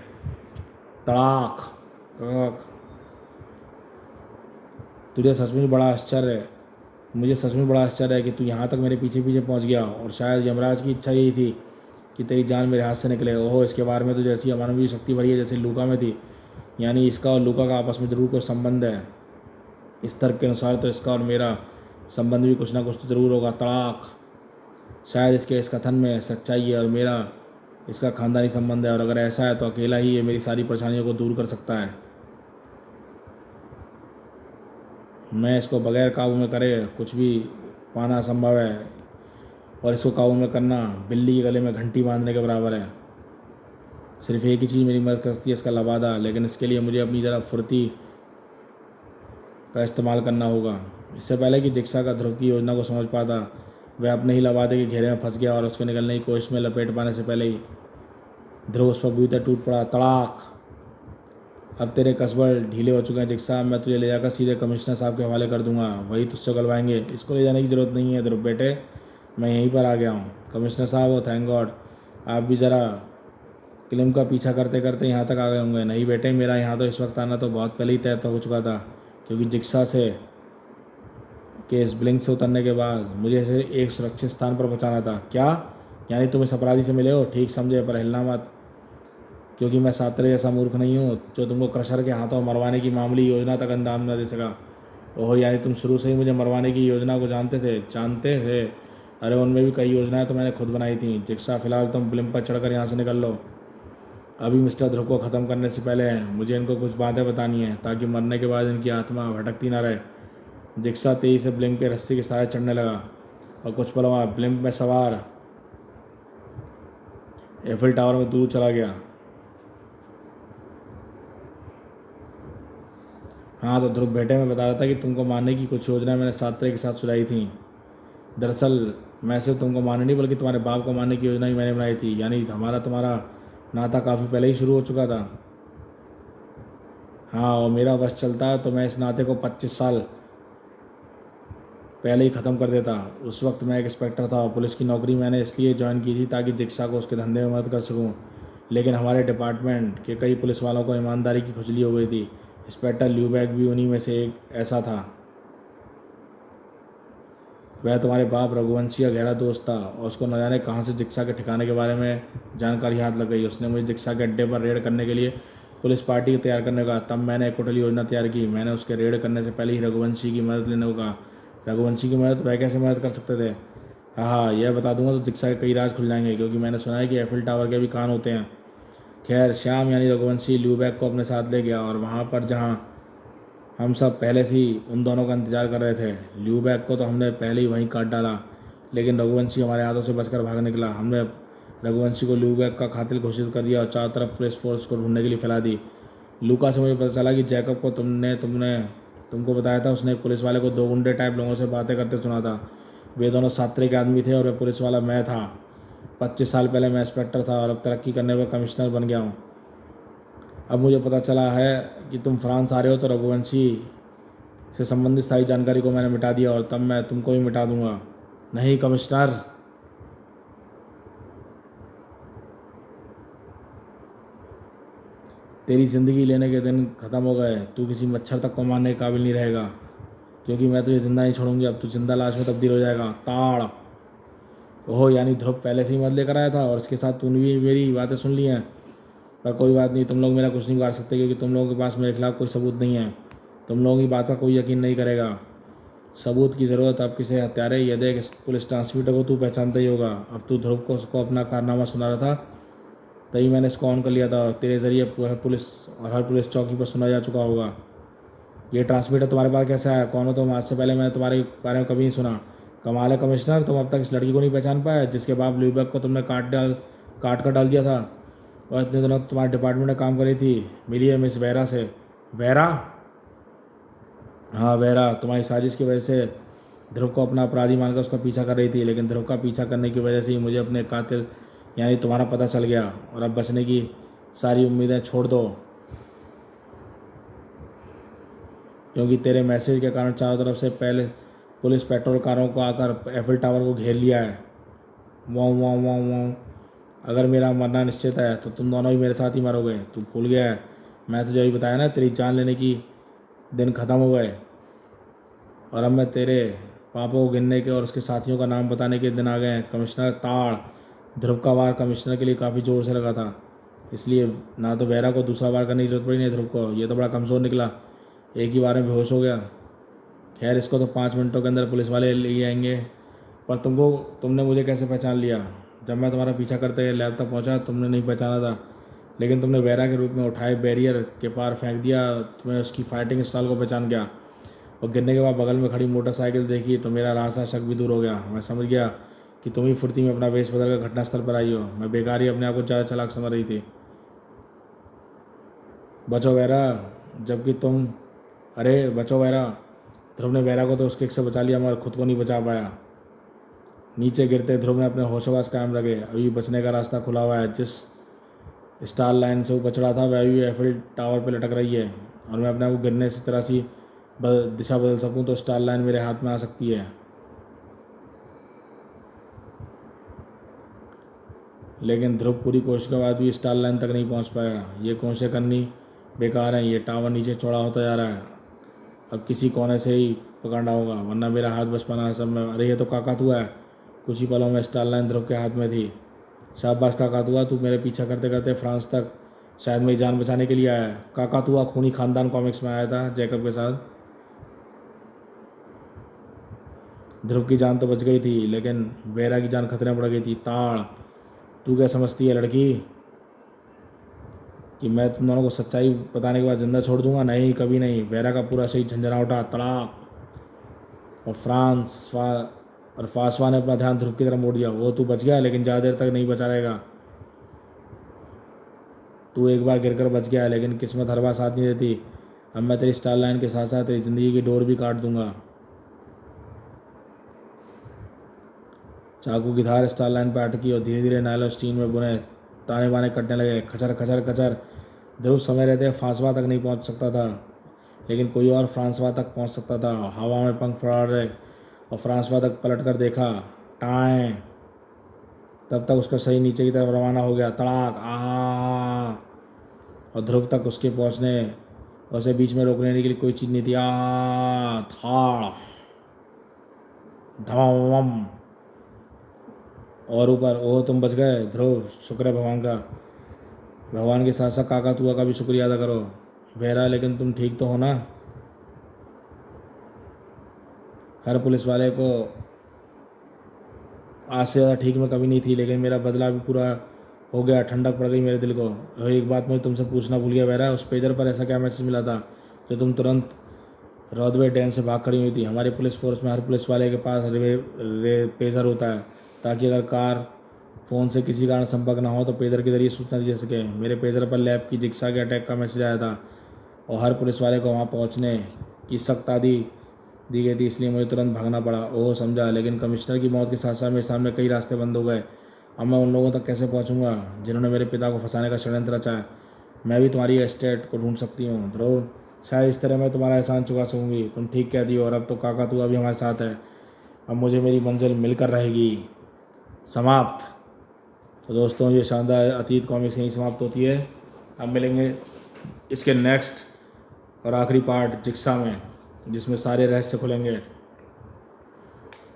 तड़ाक। तुझे सचमुच बड़ा आश्चर्य है मुझे सचमुच बड़ा आश्चर्य है कि तू यहाँ तक मेरे पीछे पीछे पहुँच गया, और शायद यमराज की इच्छा यही थी कि तेरी जान मेरे हाथ से निकले। ओहो, इसके बारे में तो जैसी अमानवीय शक्ति भरी है जैसे लूका में थी। यानी इसका और लूका का आपस में जरूर कोई संबंध है। इस तर्क के अनुसार तो इसका और मेरा संबंध भी कुछ ना कुछ तो जरूर होगा। तड़ाक। शायद इस कथन में सच्चाई है और मेरा इसका ख़ानदानी संबंध है, और अगर ऐसा है तो अकेला ही ये मेरी सारी परेशानियों को दूर कर सकता है। मैं इसको बगैर काबू में करे कुछ भी पाना असंभव है, और इसको काबू में करना बिल्ली के गले में घंटी बांधने के बराबर है। सिर्फ एक ही चीज़ मेरी मदद कर सकती है, इसका लवादा, लेकिन इसके लिए मुझे अपनी ज़रा फुर्ती का इस्तेमाल करना होगा। इससे पहले कि जिक्सा का ध्रुव की योजना को समझ पाता, वह अपने ही लवादे के घेरे में फंस गया, और उसको निकलने की कोशिश में लपेट पाने से पहले ही ध्रुव उस पर बुरी तरह टूट पड़ा। तड़ाक। अब तेरे कसबल ढीले हो चुके हैं जिक्सा, मैं तुझे ले जाकर सीधे कमिश्नर साहब के हवाले कर दूंगा, वही तुझसे गलवाएंगे। इसको ले जाने की ज़रूरत नहीं है ध्रुव बेटे, मैं यहीं पर आ गया हूँ। कमिश्नर साहब, हो थैंक गॉड, आप भी ज़रा क्लिम का पीछा करते करते यहाँ तक आ गए होंगे। नहीं बेटे, मेरा यहाँ तो इस वक्त आना तो बहुत पहले ही तय हो चुका था, क्योंकि जिक्सा से के इस ब्लिंक से उतरने के बाद मुझे इसे एक सुरक्षित स्थान पर पहुँचाना था। क्या? यानी तुम इस अपराधी से मिले हो? ठीक समझे, पर हिलना मत, क्योंकि मैं सातरे जैसा मूर्ख नहीं हूँ जो तुमको क्रशर के हाथों मरवाने की मामूली योजना तक अंजाम न दे सका। ओह, यानी तुम शुरू से ही मुझे मरवाने की योजना को जानते थे। अरे उनमें भी कई योजनाएं तो मैंने खुद बनाई थी। जिक्सा, फिलहाल तुम ब्लिम पर चढ़कर यहाँ से निकल लो। अभी मिस्टर ध्रुव को ख़त्म करने से पहले मुझे इनको कुछ बातें बतानी है, ताकि मरने के बाद इनकी आत्मा भटकती ना रहे। जिक्सा तेजी से ब्लिम के रस्सी के सहारे चढ़ने लगा और कुछ पलों बाद ब्लिम में सवार एफिल टावर में दूर चला गया। हाँ तो ध्रुव बेटे, मैं बता रहा था कि तुमको मारने की कुछ योजनाएं मैंने सात्रे के साथ सुझाई थी। दरअसल मैं सिर्फ तुमको मारने नहीं, बल्कि तुम्हारे बाप को मारने की योजना ही मैंने बनाई थी। यानी हमारा तुम्हारा नाता काफ़ी पहले ही शुरू हो चुका था। हाँ, और मेरा बस चलता तो मैं इस नाते को 25 साल पहले ही ख़त्म कर देता। उस वक्त मैं एक इंस्पेक्टर था और पुलिस की नौकरी मैंने इसलिए ज्वाइन की थी ताकि जिक्सा को उसके धंधे में मदद कर सकूं। लेकिन हमारे डिपार्टमेंट के कई पुलिस वालों को ईमानदारी की खुजली हो गई थी। इंस्पेक्टर ल्यूबैक भी उन्हीं में से एक ऐसा था। वह तुम्हारे बाप रघुवंशी का गहरा दोस्त था और उसको न जाने कहाँ से जिक्सा के ठिकाने के बारे में जानकारी हाथ लग गई। उसने मुझे जिक्सा के अड्डे पर रेड करने के लिए पुलिस पार्टी तैयार करने को कहा। तब मैंने एक कुटिल योजना तैयार की। मैंने उसके रेड करने से पहले ही रघुवंशी की मदद लेने को कहा। रघुवंशी की मदद? वह कैसे मदद कर सकते थे? हाँ, यह बता दूंगा तो जिक्सा के कई राज खुल जाएंगे, क्योंकि मैंने सुना है कि एफिल टावर के भी कान होते हैं। खैर, श्याम यानी रघुवंशी ल्यूबैक को अपने साथ ले गया और वहाँ पर जहाँ हम सब पहले से ही उन दोनों का इंतजार कर रहे थे। ल्यूबैक को तो हमने पहले ही वहीं काट डाला, लेकिन रघुवंशी हमारे हाथों से बचकर भाग निकला। हमने रघुवंशी को ल्यूबैक का कातिल घोषित कर दिया और चारों तरफ पुलिस फोर्स को ढूंढने के लिए फैला दी। लूका से मुझे पता चला कि जैकब को तुमको बताया था। उसने एक पुलिस वाले को 2 गुंडे टाइप लोगों से बातें करते सुना था। वे दोनों सात्रे के आदमी थे और वह पुलिस वाला मैं था। 25 साल पहले मैं इंस्पेक्टर था और अब तरक्की करने पर कमिश्नर बन गया हूँ। अब मुझे पता चला है कि तुम फ्रांस आ रहे हो, तो रघुवंशी से संबंधित सारी जानकारी को मैंने मिटा दिया और तब मैं तुमको भी मिटा दूंगा। नहीं कमिश्नर, तेरी ज़िंदगी लेने के दिन ख़त्म हो गए। तू किसी मच्छर तक को मारने के काबिल नहीं रहेगा, क्योंकि मैं तुझे जिंदा नहीं छोड़ूंगी। अब तू जिंदा लाश में तब्दील हो जाएगा। ताड़। ओह, यानी ध्रुव पहले से ही मत लेकर आया था और इसके साथ तूने भी मेरी बातें सुन ली हैं। पर कोई बात नहीं, तुम लोग मेरा कुछ नहीं कर सकते, क्योंकि तुम लोगों के पास मेरे खिलाफ कोई सबूत नहीं है। तुम लोगों की बात का कोई यकीन नहीं करेगा। सबूत की ज़रूरत अब किसे? हत्यारे। ये देख, इस पुलिस ट्रांसमीटर को तू पहचानता ही होगा। अब तू ध्रुव को उसको अपना कारनामा सुना रहा था, तभी मैंने इसको ऑन कर लिया था। तेरे ज़रिए हर पुलिस चौकी पर सुना जा चुका होगा। ये ट्रांसमीटर तुम्हारे पास कैसे आया? कौन हो तुम? आज से पहले मैंने तुम्हारे बारे में कभी नहीं सुना। कमाल है कमिश्नर, तुम अब तक इस लड़की को नहीं पहचान पाए जिसके बाप ल्यूबैक को तुमने काट कर डाल दिया था और इतने दिनों तुम्हारे डिपार्टमेंट में काम कर रही थी। मिली है मिस वेरा से। वेरा? हाँ, वेरा तुम्हारी साजिश की वजह से ध्रुव को अपना अपराधी मानकर उसका पीछा कर रही थी, लेकिन ध्रुव का पीछा करने की वजह से ही मुझे अपने कातिल यानी तुम्हारा पता चल गया और अब बचने की सारी उम्मीदें छोड़ दो, क्योंकि तेरे मैसेज के कारण चारों तरफ से पहले पुलिस पेट्रोल कारों को आकर एफिल टावर को घेर लिया है। वाँ वाँ वाँ वाँ। अगर मेरा मरना निश्चित है तो तुम दोनों ही मेरे साथ ही मरोगे। तू भूल गया है? मैं तुझे अभी बताया ना, तेरी जान लेने की दिन ख़त्म हो गए और अब मैं तेरे पापों को गिनने के और उसके साथियों का नाम बताने के दिन आ गए हैं। कमिश्नर ताड़। ध्रुव का वार कमिश्नर के लिए काफ़ी ज़ोर से लगा था, इसलिए ना तो वेरा को दूसरा वार करने की जरूरत पड़ी, नहीं ध्रुव को। ये तो बड़ा कमज़ोर निकला, एक ही बार में बेहोश हो गया। खैर, इसको तो 5 मिनटों के अंदर पुलिस वाले ले आएंगे। पर तुमने मुझे कैसे पहचान लिया? जब मैं तुम्हारा पीछा करते लैब तक पहुंचा, तुमने नहीं पहचाना था, लेकिन तुमने वेरा के रूप में उठाए बैरियर के पार फेंक दिया। तुम्हें उसकी फाइटिंग स्टाइल को पहचान गया और गिरने के बाद बगल में खड़ी मोटरसाइकिल देखी तो मेरा रास्ता शक भी दूर हो गया। मैं समझ गया कि तुम ही फुर्ती में अपना वेश बदल कर घटनास्थल पर आई हो। मैं बेकार ही अपने आप को ज़्यादा चालाक समझ रही थी। बचो वेरा, जबकि तुम अरे बचो वेरा। ध्रुव ने वेरा को तो उसके से बचा लिया, मगर खुद को नहीं बचा पाया। नीचे गिरते ध्रुव ने अपने होशोवास कायम रखे। अभी बचने का रास्ता खुला हुआ है। जिस स्टार लाइन से वो बच रहा था वह अभी एफिल टावर पर लटक रही है और मैं अपने आप को गिरने से तरह सी दिशा बदल सकूं तो स्टार लाइन मेरे हाथ में आ सकती है। लेकिन ध्रुव पूरी कोशिश के बाद भी स्टार लाइन तक नहीं पहुंच पाया। ये कोशिशें करनी बेकार हैं। ये टावर नीचे चौड़ा होता जा रहा है। अब किसी कोने से ही पकड़ना होगा, वरना मेरा हाथ बच पाना है सब में। अरे ये तो काकातुआ है। कुछ ही पलों में स्टार लाइन ध्रुव के हाथ में थी। शाबाश काकातुआ, तू मेरे पीछा करते करते फ्रांस तक शायद मेरी जान बचाने के लिए आया है। काकातुआ खूनी खानदान कॉमिक्स में आया था जैकब के साथ। ध्रुव की जान तो बच गई थी, लेकिन वेरा की जान खतरे में पड़ गई थी। ताड़, तू क्या समझती है लड़की कि मैं तुम दोनों को सच्चाई बताने के बाद जिंदा छोड़ दूंगा? नहीं, कभी नहीं। वेरा का पूरा शरीर झंझना उठा, तड़ाक। और फांसवा ने अपना ध्यान ध्रुव की तरफ मोड़ दिया। वो तू बच गया, लेकिन ज़्यादा देर तक नहीं बचा रहेगा। तू एक बार गिरकर बच गया, लेकिन किस्मत हर बार साथ नहीं देती। अब मैं तेरी स्टार लाइन के साथ साथ तेरी ज़िंदगी की डोर भी काट दूंगा। चाकू की धार स्टार लाइन पर अटकी और धीरे धीरे नायलॉन स्टील में बुने ताने बाने कटने लगे। खचर खचर खचर। ध्रुव समय रहते फ्रांसवा तक नहीं पहुंच सकता था, लेकिन कोई और फ्रांसवा तक पहुंच सकता था। हवा में पंख फड़ाड़ रहे और फ्रांसवा तक पलट कर देखा। टाएं। तब तक उसका सही नीचे की तरफ रवाना हो गया। तड़ाक। और ध्रुव तक उसके पहुंचने उसे बीच में रोकने के लिए कोई चीज़ नहीं थी। थाड़, धमाम। और ऊपर, ओह तुम बच गए ध्रुव, शुक्र है भगवान का। भगवान के साथ साथ काकातुआ का भी शुक्रिया अदा करो। वेरा, लेकिन तुम ठीक तो हो ना? हर पुलिस वाले को आज से ज़्यादा ठीक मैं कभी नहीं थी, लेकिन मेरा बदला भी पूरा हो गया। ठंडक पड़ गई मेरे दिल को। और एक बात मैं तुमसे पूछना भूल गया वेरा, उस पेजर पर ऐसा क्या मैसेज मिला था जो तुम तुरंत रॉडवे डैम से भाग खड़ी हुई थी? हमारी पुलिस फोर्स में हर पुलिस वाले के पास पेजर होता है, ताकि अगर कार फ़ोन से किसी कारण संपर्क ना हो तो पेजर के जरिए सूचना दी जा सके। मेरे पेजर पर लैब की जिक्सा के अटैक का मैसेज आया था और हर पुलिस वाले को वहाँ पहुँचने की सख्त आदि दी गई थी, इसलिए मुझे तुरंत भागना पड़ा। ओह समझा, लेकिन कमिश्नर की मौत के साथ साथ मेरे सामने कई रास्ते बंद हो गए। अब मैं उन लोगों तक कैसे पहुँचूँगा जिन्होंने मेरे पिता को फंसाने का षड्यंत्र रचा है? मैं भी तुम्हारी एस्टेट को ढूंढ सकती हूँ ध्रुव, शायद इस तरह मैं तुम्हारा एहसान चुका सकूँगी। तुम ठीक कहती हो, और अब तो काकातुआ भी हमारे साथ है। अब मुझे मेरी मंजिल मिलकर रहेगी। समाप्त। तो दोस्तों, ये शानदार अतीत कॉमिक्स यहीं समाप्त होती है। अब मिलेंगे इसके नेक्स्ट और आखिरी पार्ट जिक्सा में, जिसमें सारे रहस्य खुलेंगे।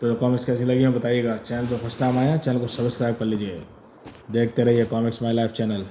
तो कॉमिक्स कैसी लगी है बताइएगा। चैनल पर फर्स्ट टाइम आए हैं, चैनल को सब्सक्राइब कर लीजिए। देखते रहिए कॉमिक्स माय लाइफ चैनल।